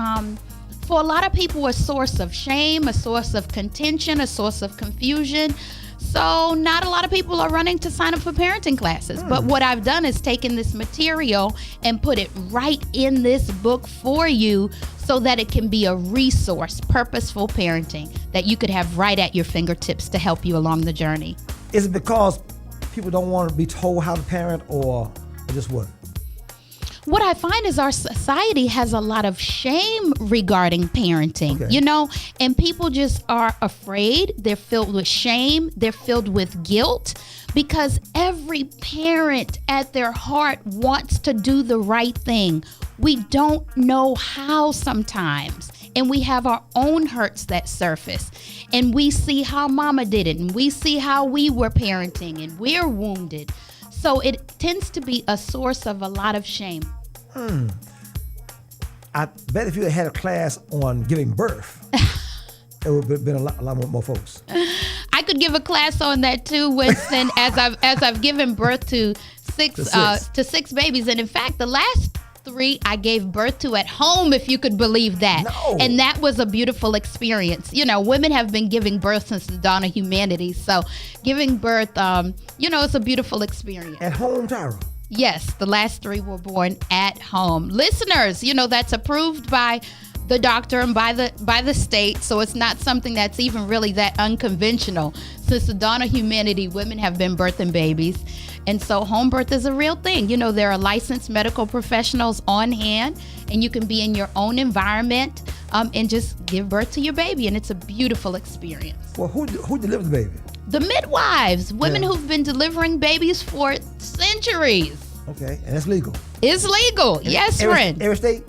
Speaker 3: for a lot of people, a source of shame, a source of contention, a source of confusion. So not a lot of people are running to sign up for parenting classes. But what I've done is taken this material and put it right in this book for you so that it can be a resource, Purposeful Parenting, that you could have right at your fingertips to help you along the journey.
Speaker 2: Is it because people don't want to be told how to parent or just what?
Speaker 3: What I find is our society has a lot of shame regarding parenting, and people just are afraid. They're filled with shame. They're filled with guilt because every parent at their heart wants to do the right thing. We don't know how sometimes. And we have our own hurts that surface. And we see how mama did it. And we see how we were parenting. And we're wounded. So it tends to be a source of a lot of shame.
Speaker 2: I bet if you had a class on giving birth, it would have been a lot more folks. I
Speaker 3: could give a class on that too, Winston, as I've given birth to six babies. And in fact, the last 3 I gave birth to at home, if you could believe that.
Speaker 2: No.
Speaker 3: And that was a beautiful experience. Women have been giving birth since the dawn of humanity. So giving birth, it's a beautiful experience.
Speaker 2: At home, Tyra?
Speaker 3: Yes, the last 3 were born at home. Listeners, that's approved by the doctor and by the state. So it's not something that's even really that unconventional. Since the dawn of humanity, women have been birthing babies. And so home birth is a real thing. There are licensed medical professionals on hand, and you can be in your own environment and just give birth to your baby. And it's a beautiful experience.
Speaker 2: Well, who delivered the baby?
Speaker 3: The midwives, women who've been delivering babies for centuries.
Speaker 2: Okay, and it's legal.
Speaker 3: It's legal. Yes, friend.
Speaker 2: Every state?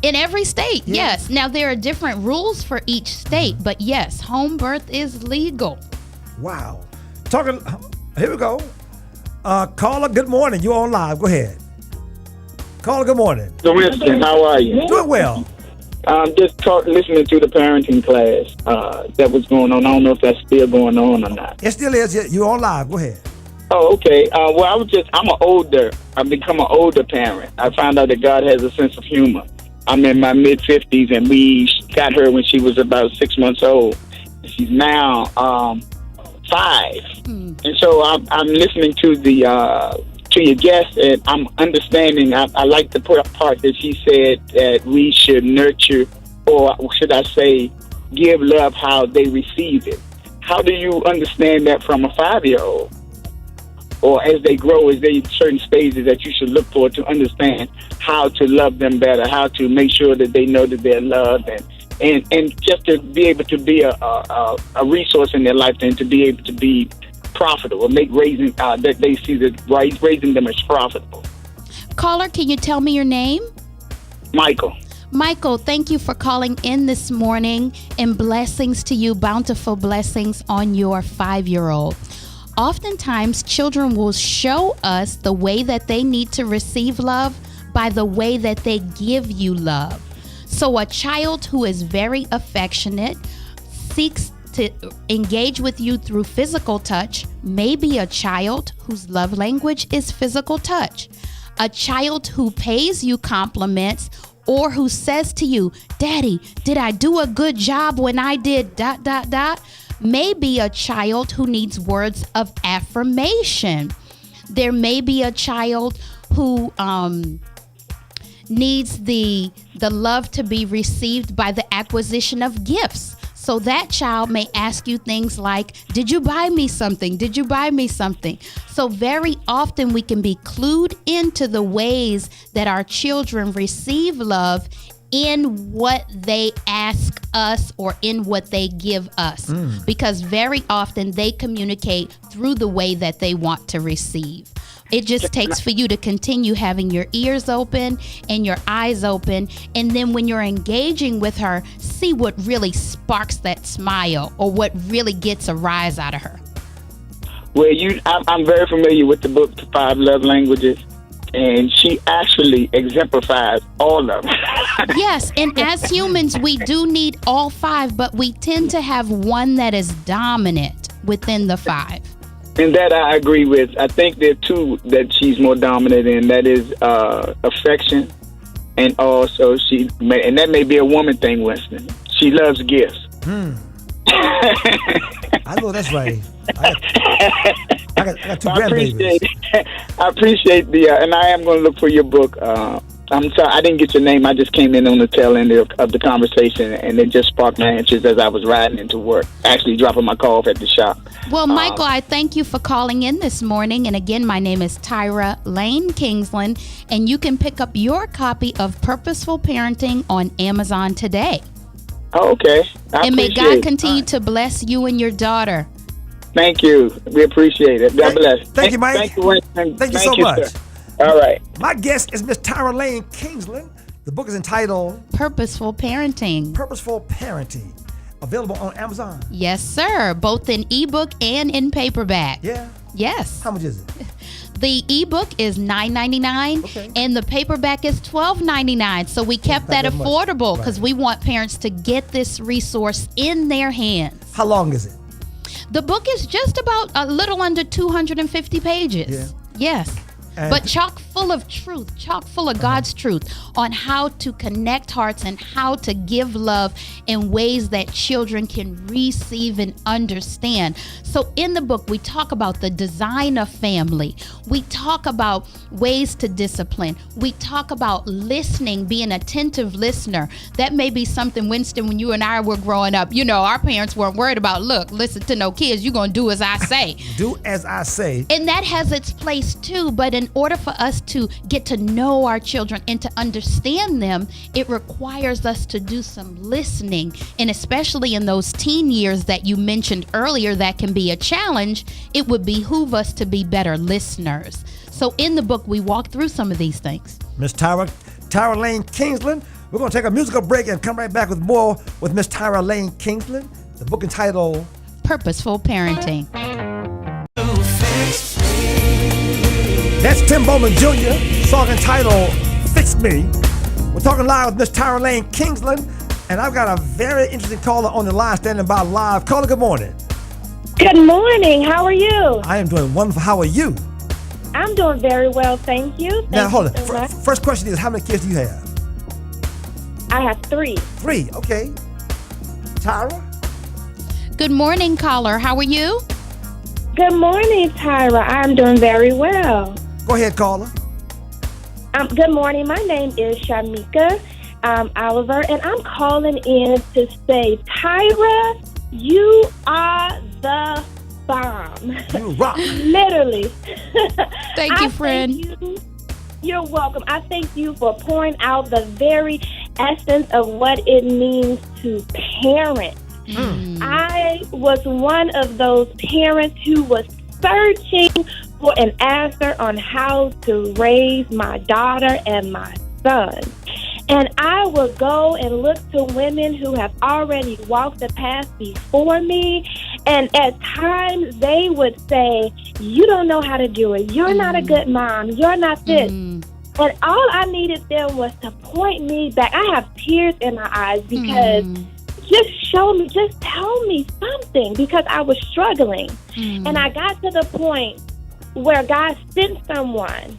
Speaker 3: In every state, yes. Now, there are different rules for each state, but yes, home birth is legal.
Speaker 2: Wow. Here we go. Caller, good morning. You're on live. Go ahead. Caller, good morning.
Speaker 10: So, Winston, how are you?
Speaker 2: Doing well.
Speaker 10: I'm just listening to the parenting class that was going on. I don't know if that's still going on or not.
Speaker 2: It still is. You're on live. Go ahead.
Speaker 10: Oh, okay. I've become an older parent. I found out that God has a sense of humor. I'm in my mid-50s, and we got her when she was about 6 months old. She's now 5. And so I'm listening to your guest, and I'm understanding. I like the part that she said that we should nurture, or should I say, give love how they receive it. How do you understand that from a 5-year-old? Or as they grow, is there certain stages that you should look for to understand how to love them better, how to make sure that they know that they're loved, and just to be able to be a resource in their life, and to be able to be profitable, make raising that they see that raising them as profitable.
Speaker 3: Caller, can you tell me your name?
Speaker 10: Michael.
Speaker 3: Michael, thank you for calling in this morning, and blessings to you, bountiful blessings on your 5-year-old. Oftentimes, children will show us the way that they need to receive love by the way that they give you love. So a child who is very affectionate seeks to engage with you through physical touch may be a child whose love language is physical touch. A child who pays you compliments or who says to you, "Daddy, did I do a good job when I did ... may be a child who needs words of affirmation. There may be a child who needs the love to be received by the acquisition of gifts. So that child may ask you things like, "Did you buy me something? Did you buy me something?" So very often we can be clued into the ways that our children receive love in what they ask us or in what they give us. Because very often they communicate through the way that they want to receive. It just takes for you to continue having your ears open and your eyes open. And then when you're engaging with her, see what really sparks that smile or what really gets a rise out of her.
Speaker 10: Well, I'm very familiar with the book, The 5 Love Languages. And she actually exemplifies all of them.
Speaker 3: Yes, and as humans, we do need all 5, but we tend to have one that is dominant within the 5.
Speaker 10: And that I agree with. I think there are 2 that she's more dominant in. That is affection, and also and that may be a woman thing, Winston. She loves gifts.
Speaker 2: I know that's right. I got 2 grandbabies.
Speaker 10: I appreciate and I am going to look for your book, I'm sorry, I didn't get your name. I just came in on the tail end of the conversation, and it just sparked my interest as I was riding into work, actually dropping my car off at the shop.
Speaker 3: Well, Michael, I thank you for calling in this morning. And again, my name is Tyra Lane-Kingsland, and you can pick up your copy of Purposeful Parenting on Amazon today.
Speaker 10: Oh, okay.
Speaker 3: And may God continue to bless you and your daughter.
Speaker 10: Thank you. We appreciate it. God bless.
Speaker 2: Thank you, Mike.
Speaker 10: Thank you, Winston.
Speaker 2: Thank you so much.
Speaker 10: Sir. All right.
Speaker 2: My guest is Miss Tyra Lane-Kingsland. The book is entitled
Speaker 3: Purposeful Parenting.
Speaker 2: Purposeful Parenting. Available on Amazon.
Speaker 3: Yes, sir. Both in ebook and in paperback.
Speaker 2: Yeah.
Speaker 3: Yes.
Speaker 2: How much is it?
Speaker 3: The ebook is $9.99 and the paperback is $12.99. So we kept that affordable because we want parents to get this resource in their hands.
Speaker 2: How long is it?
Speaker 3: The book is just about a little under 250 pages.
Speaker 2: Yeah.
Speaker 3: Yes. But chock full of truth, chock full of God's truth on how to connect hearts and how to give love in ways that children can receive and understand. So in the book, we talk about the design of family. We talk about ways to discipline. We talk about listening, being an attentive listener. That may be something, Winston, when you and I were growing up, you know, our parents weren't worried about, look, listen to no kids, you're going to do as I say.
Speaker 2: Do as I say.
Speaker 3: And that has its place too, but in order for us to get to know our children and to understand them, it requires us to do some listening. And especially in those teen years that you mentioned earlier, that can be a challenge. It would behoove us to be better listeners. So in the book, we walk through some of these things.
Speaker 2: Miss Tyra Lane-Kingsland. We're going to take a musical break and come right back with more with Miss Tyra Lane-Kingsland. The book entitled
Speaker 3: Purposeful Parenting.
Speaker 2: That's Tim Bowman Jr., song entitled Fix Me. We're talking live with Miss Tyra Lane-Kingsland, and I've got a very interesting caller on the line standing by live. Caller, good morning.
Speaker 6: Good morning. How are you?
Speaker 2: I am doing wonderful. How are you?
Speaker 6: I'm doing very well, thank you.
Speaker 2: Now, hold on. First question is, how many kids do you have?
Speaker 6: I have 3.
Speaker 2: 3, okay. Tyra?
Speaker 3: Good morning, caller. How are you?
Speaker 6: Good morning, Tyra. I'm doing very well.
Speaker 2: Go ahead, caller.
Speaker 6: Good morning. My name is Shamika Oliver, and I'm calling in to say, Tyra, you are the bomb.
Speaker 2: You rock.
Speaker 6: Literally.
Speaker 3: Thank you, friend.
Speaker 6: You're welcome. I thank you for pouring out the very essence of what it means to parent. I was one of those parents who was searching for an answer on how to raise my daughter and my son. And I would go and look to women who have already walked the path before me. And at times they would say, you don't know how to do it. You're not a good mom. You're not this. And all I needed them was to point me back. I have tears in my eyes because just show me, just tell me something, because I was struggling. And I got to the point where God sent someone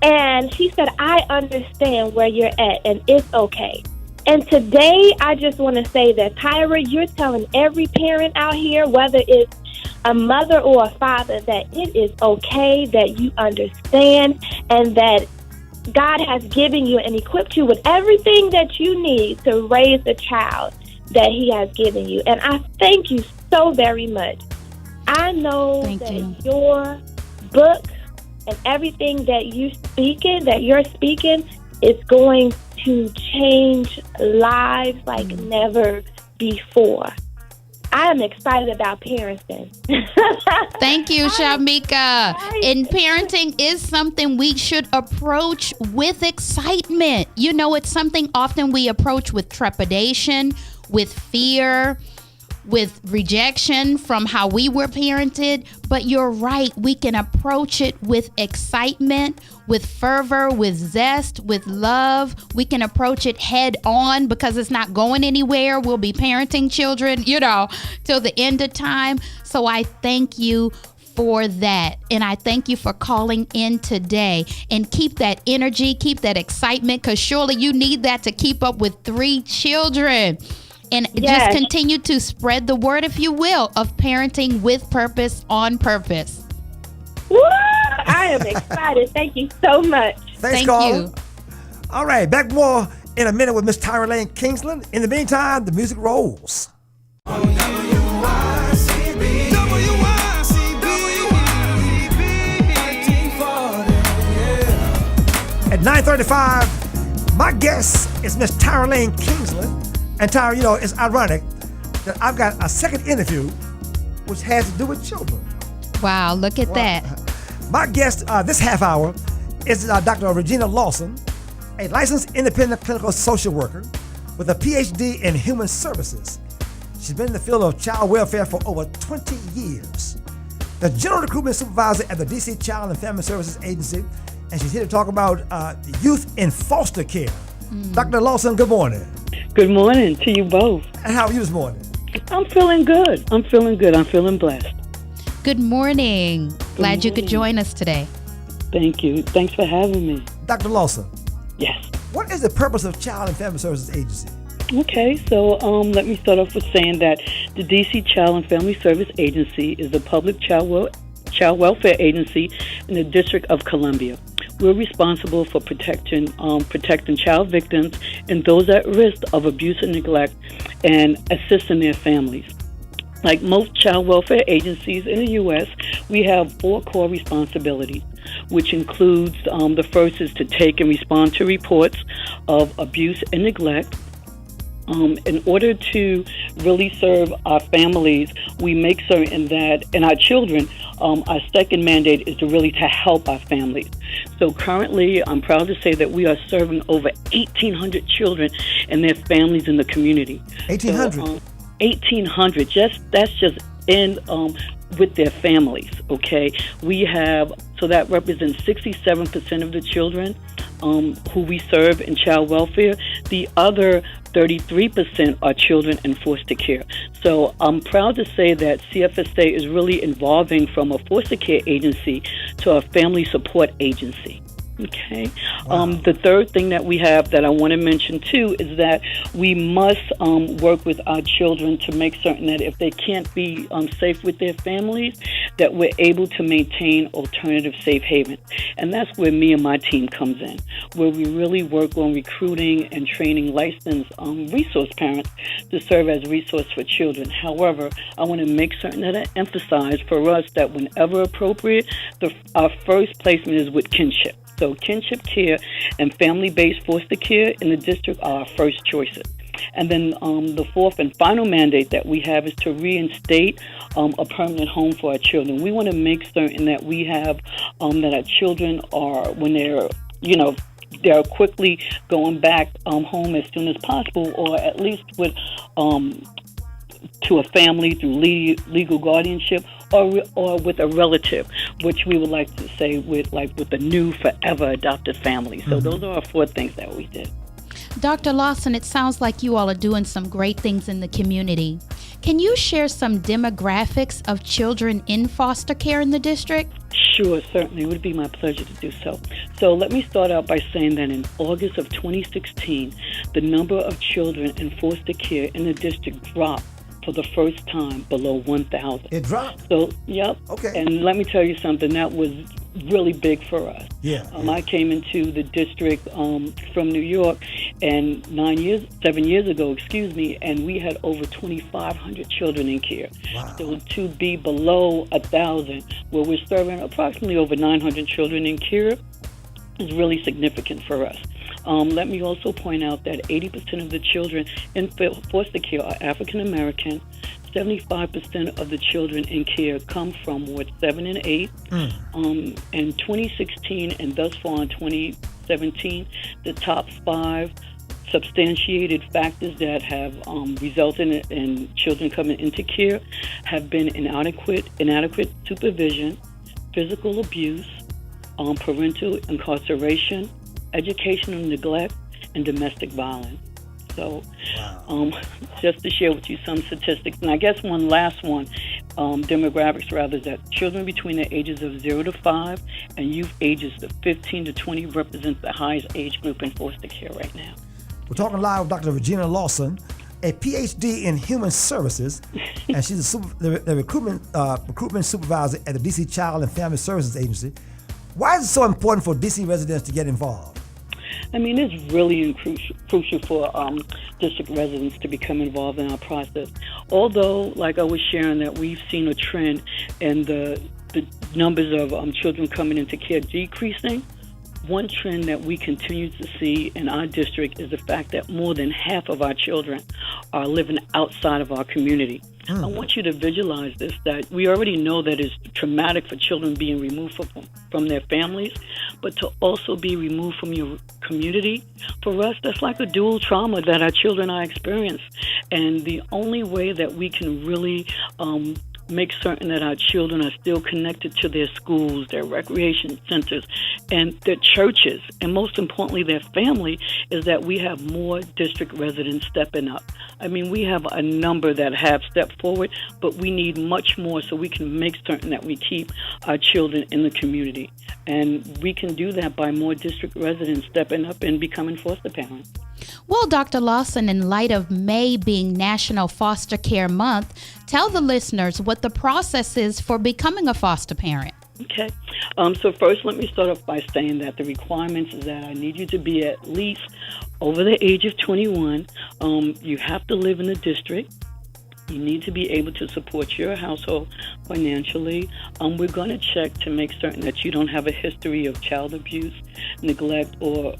Speaker 6: and she said, I understand where you're at and it's okay. And today I just want to say that, Tyra, you're telling every parent out here, whether it's a mother or a father, that it is okay, that you understand, and that God has given you and equipped you with everything that you need to raise the child that He has given you. And I thank you so very much. I know your book and everything that you're speaking is going to change lives like never before. I am excited about parenting.
Speaker 3: Thank you, Shamika. And parenting is something we should approach with excitement. You know, it's something often we approach with trepidation, with fear, with rejection from how we were parented. But you're right, we can approach it with excitement, with fervor, with zest, with love. We can approach it head on because it's not going anywhere. We'll be parenting children, you know, till the end of time. So I thank you for that. And I thank you for calling in today. And keep that energy, keep that excitement, because surely you need that to keep up with 3 children. And just continue to spread the word, if you will, of parenting with purpose, on purpose.
Speaker 6: Woo! I am excited. Thank you so much.
Speaker 2: Thank you. All right, back more in a minute with Miss Tyra Lane-Kingsland. In the meantime, the music rolls. At 9:35, my guest is Miss Tyra Lane-Kingsland. And Tyra, you know, it's ironic that I've got a second interview which has to do with children.
Speaker 3: Wow, look at that.
Speaker 2: My guest this half hour is Dr. Regina Lawson, a licensed independent clinical social worker with a PhD in human services. She's been in the field of child welfare for over 20 years. The general recruitment supervisor at the DC Child and Family Services Agency, and she's here to talk about youth in foster care. Dr. Lawson, good morning.
Speaker 11: Good morning to you both.
Speaker 2: And how are you this morning?
Speaker 11: I'm feeling good. I'm feeling blessed.
Speaker 3: Good morning. Glad you could join us today.
Speaker 11: Thank you. Thanks for having me.
Speaker 2: Dr. Lawson.
Speaker 11: Yes.
Speaker 2: What is the purpose of Child and Family Services Agency?
Speaker 11: Okay, so let me start off with saying that the DC Child and Family Service Agency is a public child welfare agency in the District of Columbia. We're responsible for protecting child victims and those at risk of abuse and neglect and assisting their families. Like most child welfare agencies in the U.S., we have 4 core responsibilities, which includes the first is to take and respond to reports of abuse and neglect. In order to really serve our families, we make certain that, and our children, our second mandate is to help our families. So currently, I'm proud to say that we are serving over 1,800 children and their families in the community.
Speaker 2: 1,800?
Speaker 11: So, 1,800. That's just in with their families. Okay, so that represents 67% of the children who we serve in child welfare. The other 33% are children in foster care. So I'm proud to say that CFSA is really evolving from a foster care agency to a family support agency. Okay.
Speaker 2: Wow.
Speaker 11: The third thing that we have that I want to mention too is that we must work with our children to make certain that if they can't be safe with their families, that we're able to maintain alternative safe havens. And that's where me and my team comes in, where we really work on recruiting and training licensed resource parents to serve as resource for children. However, I want to make certain that I emphasize for us that whenever appropriate, our first placement is with kinship. So kinship care and family-based foster care in the district are our first choices. And then the fourth and final mandate that we have is to reinstate a permanent home for our children. We want to make certain that we have that our children are, when they're quickly going back home as soon as possible, or at least with to a family through legal guardianship, or with a relative, which we would like to say with a new forever adopted family. So those are our 4 things that we did.
Speaker 3: Dr. Lawson, it sounds like you all are doing some great things in the community. Can you share some demographics of children in foster care in the district?
Speaker 11: Sure, certainly. It would be my pleasure to do so. So let me start out by saying that in August of 2016, the number of children in foster care in the district dropped for the first time below 1,000.
Speaker 2: It dropped?
Speaker 11: So, yep.
Speaker 2: Okay.
Speaker 11: And let me tell you something, that was really big for us.
Speaker 2: Yeah.
Speaker 11: I came into the district from New York and 7 years ago, and we had over 2,500 children in care.
Speaker 2: Wow.
Speaker 11: So to be below 1,000, where we're serving approximately over 900 children in care, is really significant for us. Let me also point out that 80% of the children in foster care are African American. 75% of the children in care come from Ward 7 and 8. In 2016 and thus far in 2017, the top 5 substantiated factors that have resulted in children coming into care have been inadequate supervision, physical abuse, parental incarceration, educational neglect, and domestic violence. So just to share with you some statistics, and I guess one last one, demographics rather, is that children between the ages of 0 to 5 and youth ages of 15 to 20 represents the highest age group in foster care right now.
Speaker 2: We're talking live with Dr. Regina Lawson, a PhD in human services, and she's the recruitment supervisor at the DC Child and Family Services Agency. Why is it so important for DC residents to get involved?
Speaker 11: I mean, it's really crucial for district residents to become involved in our process. Although, like I was sharing, that we've seen a trend in the numbers of children coming into care decreasing, one trend that we continue to see in our district is the fact that more than half of our children are living outside of our community. I want you to visualize this, that we already know that it's traumatic for children being removed from their families, but to also be removed from your community, for us, that's like a dual trauma that our children are experiencing. And the only way that we can really make certain that our children are still connected to their schools, their recreation centers, and their churches, and most importantly, their family, is that we have more district residents stepping up. I mean, we have a number that have stepped forward, but we need much more so we can make certain that we keep our children in the community. And we can do that by more district residents stepping up and becoming foster parents.
Speaker 3: Well, Dr. Lawson, in light of May being National Foster Care Month, tell the listeners what the process is for becoming a foster parent.
Speaker 11: Okay. So first, let me start off by saying that the requirements is that I need you to be at least over the age of 21. You have to live in the district. You need to be able to support your household financially. We're going to check to make certain that you don't have a history of child abuse, neglect, or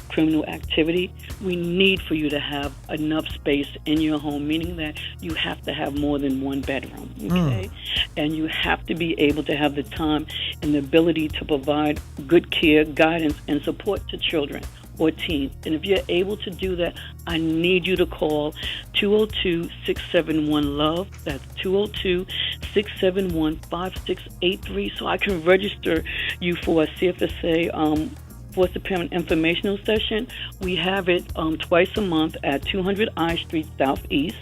Speaker 11: criminal activity. We need for you to have enough space in your home, meaning that you have to have more than one bedroom, okay? And you have to be able to have the time and the ability to provide good care, guidance, and support to children or teens. And if you're able to do that, I need you to call 202-671-LOVE. That's 202-671-5683, so I can register you for a CFSA Foster Parent Informational Session. We have it twice a month at 200 I Street Southeast,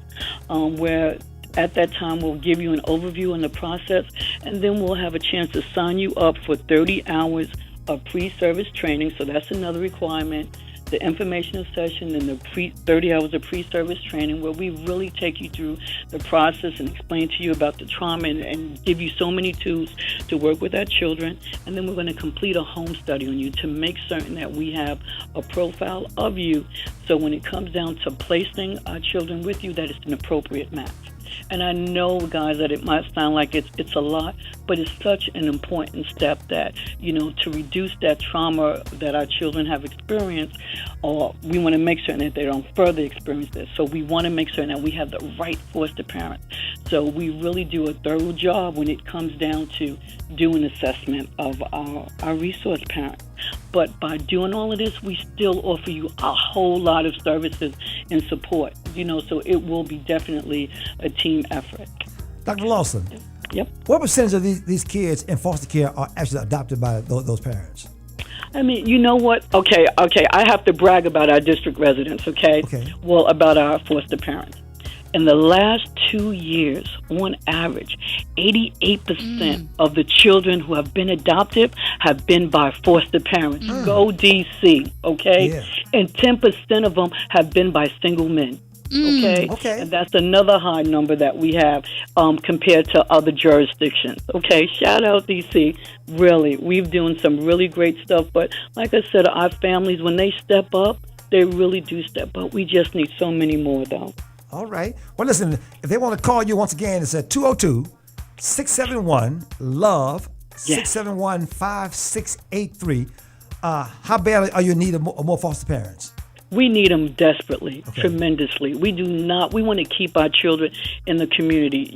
Speaker 11: where at that time we'll give you an overview on the process, and then we'll have a chance to sign you up for 30 hours of pre-service training. So that's another requirement. The informational session and the 30 hours of pre-service training, where we really take you through the process and explain to you about the trauma and give you so many tools to work with our children. And then we're going to complete a home study on you to make certain that we have a profile of you, so when it comes down to placing our children with you, that it's an appropriate match. And I know, guys, that it might sound like it's a lot, but it's such an important step that, to reduce that trauma that our children have experienced, or we want to make certain that they don't further experience this. So we want to make certain that we have the right foster parent. So we really do a thorough job when it comes down to doing assessment of our resource parents. But by doing all of this, we still offer you a whole lot of services and support, so it will be definitely a team effort.
Speaker 2: Dr. Lawson.
Speaker 11: Yep.
Speaker 2: What percentage of these kids in foster care are actually adopted by those parents?
Speaker 11: I mean, you know what? Okay. I have to brag about our district residents, okay? Well, about our foster parents. In the last 2 years, on average, 88% of the children who have been adopted have been by foster parents. Go DC, okay? Yeah. And 10% of them have been by single men. Okay? And that's another high number that we have compared to other jurisdictions. Okay, shout out DC. Really, we've doing some really great stuff. But like I said, our families, when they step up, they really do step up. We just need so many more, though.
Speaker 2: All right. Well, listen, if they want to call you once again, it's at 202-671-LOVE, 671-5683. How badly are you in need of more foster parents?
Speaker 11: We need them desperately, tremendously. We want to keep our children in the community.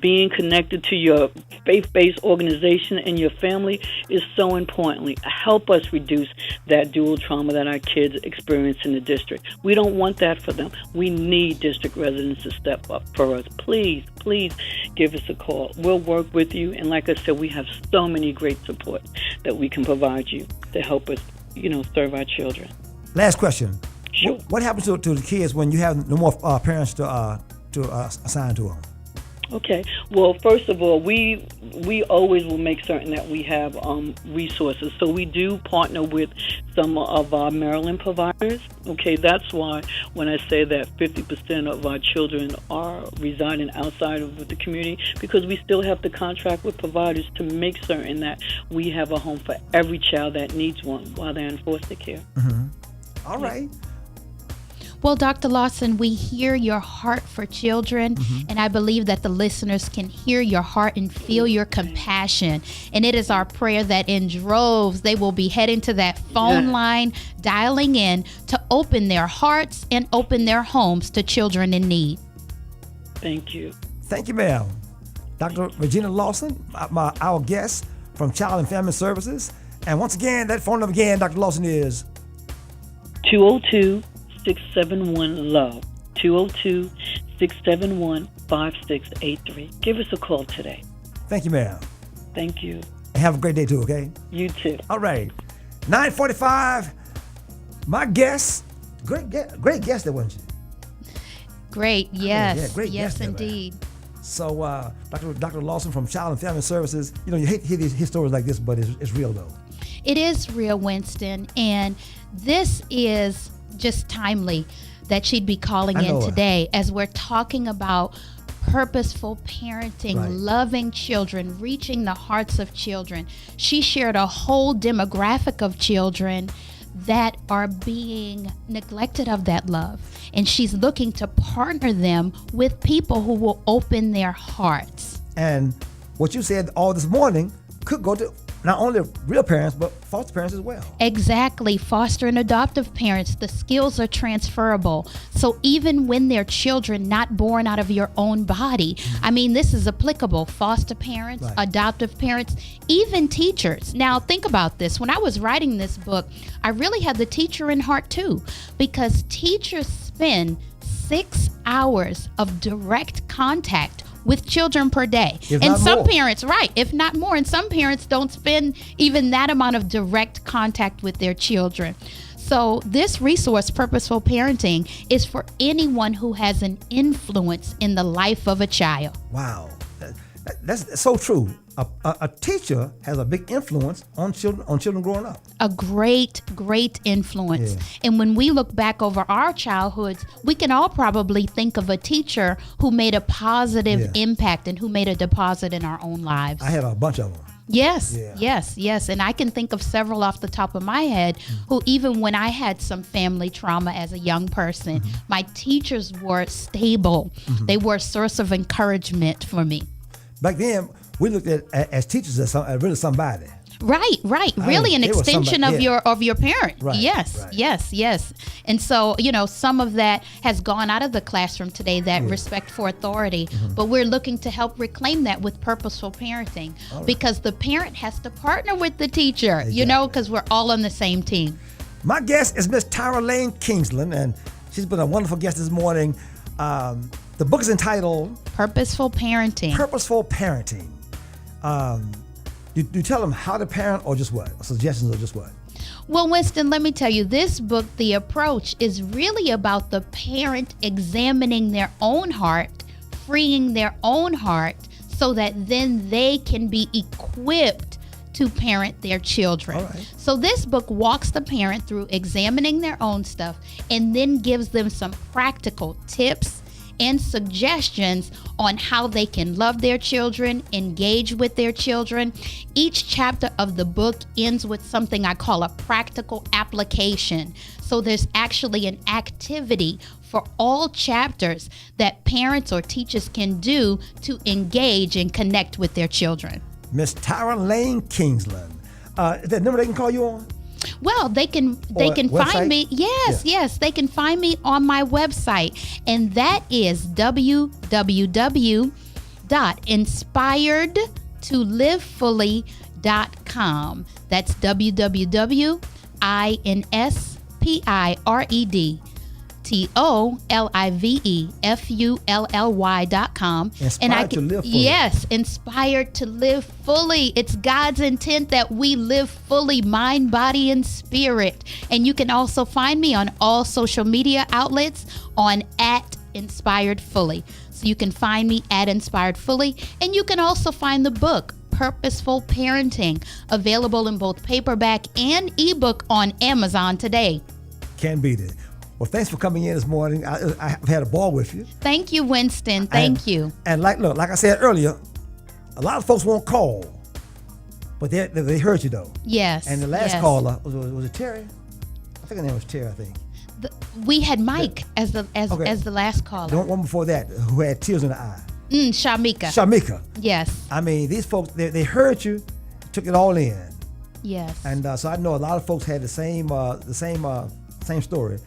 Speaker 11: Being connected to your faith-based organization and your family is so important. Help us reduce that dual trauma that our kids experience in the district. We don't want that for them. We need district residents to step up for us. Please give us a call. We'll work with you. And like I said, we have so many great support that we can provide you to help us, serve our children.
Speaker 2: Last question.
Speaker 11: Sure.
Speaker 2: What happens to the kids when you have no more parents to assign to them?
Speaker 11: Okay. Well, first of all, we always will make certain that we have resources. So we do partner with some of our Maryland providers. Okay, that's why when I say that 50% of our children are residing outside of the community, because we still have to contract with providers to make certain that we have a home for every child that needs one while they're in foster care.
Speaker 2: All right.
Speaker 3: Well, Dr. Lawson, we hear your heart for children, and I believe that the listeners can hear your heart and feel your compassion. And it is our prayer that in droves, they will be heading to that phone line, dialing in to open their hearts and open their homes to children in need.
Speaker 11: Thank you.
Speaker 2: Thank you, ma'am. Dr. Regina Lawson, our guest from Child and Family Services. And once again, that phone number again, Dr. Lawson, is
Speaker 11: 202-671-LOVE, 202-671-5683. Give us a call today.
Speaker 2: Thank you, ma'am.
Speaker 11: Thank you.
Speaker 2: And have a great day, too, okay?
Speaker 11: You too.
Speaker 2: All right. 9:45. My guest, great guest there, wasn't you?
Speaker 3: Great, yes.
Speaker 2: Yeah, great
Speaker 3: yes,
Speaker 2: guest there,
Speaker 3: indeed.
Speaker 2: man. So, Dr. Lawson from Child and Family Services, you know, you hate to hear these stories like this, but it's real, though.
Speaker 3: It is real, Winston, and this is just timely that she'd be calling in today as we're talking about purposeful parenting, loving children, reaching the hearts of children. She shared a whole demographic of children that are being neglected of that love, and she's looking to partner them with people who will open their hearts.
Speaker 2: And what you said all this morning could go to not only real parents, but foster parents as well.
Speaker 3: Exactly. Foster and adoptive parents, the skills are transferable. So even when they're children not born out of your own body, I mean, this is applicable. Foster parents, adoptive parents, even teachers. Now, think about this. When I was writing this book, I really had the teacher in heart too, because teachers spend 6 hours of direct contact with children per day. And some parents, if not more, and some parents don't spend even that amount of direct contact with their children. So this resource, Purposeful Parenting, is for anyone who has an influence in the life of a child.
Speaker 2: Wow, that's so true. A teacher has a big influence on children growing up.
Speaker 3: A great influence. Yeah. And when we look back over our childhoods, we can all probably think of a teacher who made a positive impact and who made a deposit in our own lives.
Speaker 2: I had a bunch of them.
Speaker 3: Yes. And I can think of several off the top of my head who, even when I had some family trauma as a young person, my teachers were stable. They were a source of encouragement for me.
Speaker 2: Back then, we looked at as teachers as really somebody.
Speaker 3: Right. Really an extension of your parent.
Speaker 2: Right,
Speaker 3: yes. And so, you know, some of that has gone out of the classroom today, that respect for authority. But we're looking to help reclaim that with purposeful parenting, because the parent has to partner with the teacher, you know, because we're all on the same team.
Speaker 2: My guest is Miss Tyra Lane-Kingsland, and she's been a wonderful guest this morning. The book is entitled
Speaker 3: Purposeful Parenting.
Speaker 2: Purposeful Parenting. Do you tell them how to parent, or just what? Suggestions, or just what?
Speaker 3: Well, Winston, let me tell you, this book, the approach is really about the parent examining their own heart, freeing their own heart, so that then they can be equipped to parent their children.
Speaker 2: Right.
Speaker 3: So this book walks the parent through examining their own stuff and then gives them some practical tips and suggestions on how they can love their children, engage with their children. Each chapter of the book ends with something I call a practical application. So there's actually an activity for all chapters that parents or teachers can do to engage and connect with their children.
Speaker 2: Miss Tyra Lane-Kingsland. Is that number they can call you on?
Speaker 3: Well, they can find me. Yes, they can find me on my website, and that is www.inspiredtolivefully.com. That's www.inspiredtolivefully.com.
Speaker 2: Inspired to live fully.
Speaker 3: Yes, inspired to live fully. It's God's intent that we live fully, mind, body, and spirit. And you can also find me on all social media outlets on Inspired Fully. So you can find me at Inspired Fully, and you can also find the book, Purposeful Parenting, available in both paperback and ebook on Amazon today.
Speaker 2: Can't beat it. Well, thanks for coming in this morning. I've had a ball with you.
Speaker 3: Thank you, Winston. Thank you.
Speaker 2: And like I said earlier, a lot of folks won't call, but they heard you though.
Speaker 3: Yes.
Speaker 2: And the last caller was it Terry? I think her name was Terry. I think.
Speaker 3: We had Mike as the last caller.
Speaker 2: The one before that who had tears in the eye.
Speaker 3: Shamika. Yes.
Speaker 2: I mean, these folks they heard you, took it all in.
Speaker 3: Yes.
Speaker 2: And so I know a lot of folks had the same story.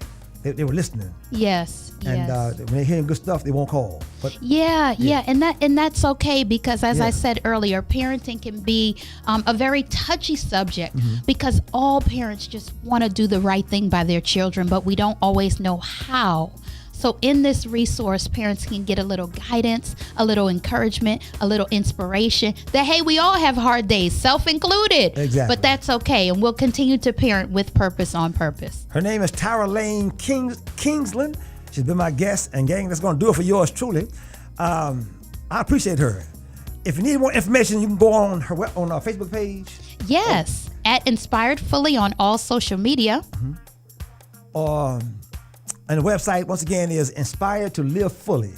Speaker 2: They were listening.
Speaker 3: Yes.
Speaker 2: And when they're hearing good stuff, they won't call. But
Speaker 3: yeah, and that's okay, because as I said earlier, parenting can be a very touchy subject, because all parents just want to do the right thing by their children, but we don't always know how. So in this resource, parents can get a little guidance, a little encouragement, a little inspiration that, hey, we all have hard days, self-included.
Speaker 2: Exactly.
Speaker 3: But that's okay, and we'll continue to parent with purpose on purpose.
Speaker 2: Her name is Lane-Kingsland. She's been my guest, and gang, that's going to do it for yours truly. I appreciate her. If you need more information, you can go on our Facebook page.
Speaker 3: Yes, at Inspired Fully on all social media.
Speaker 2: And the website, once again, is Inspired to Live Fully.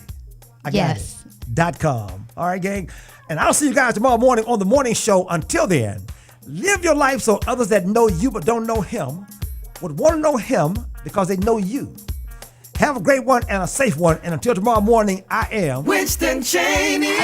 Speaker 2: .com. All right, gang. And I'll see you guys tomorrow morning on the morning show. Until then, live your life so others that know you but don't know him would want to know him because they know you. Have a great one and a safe one. And until tomorrow morning, I am
Speaker 7: Winston Chaney.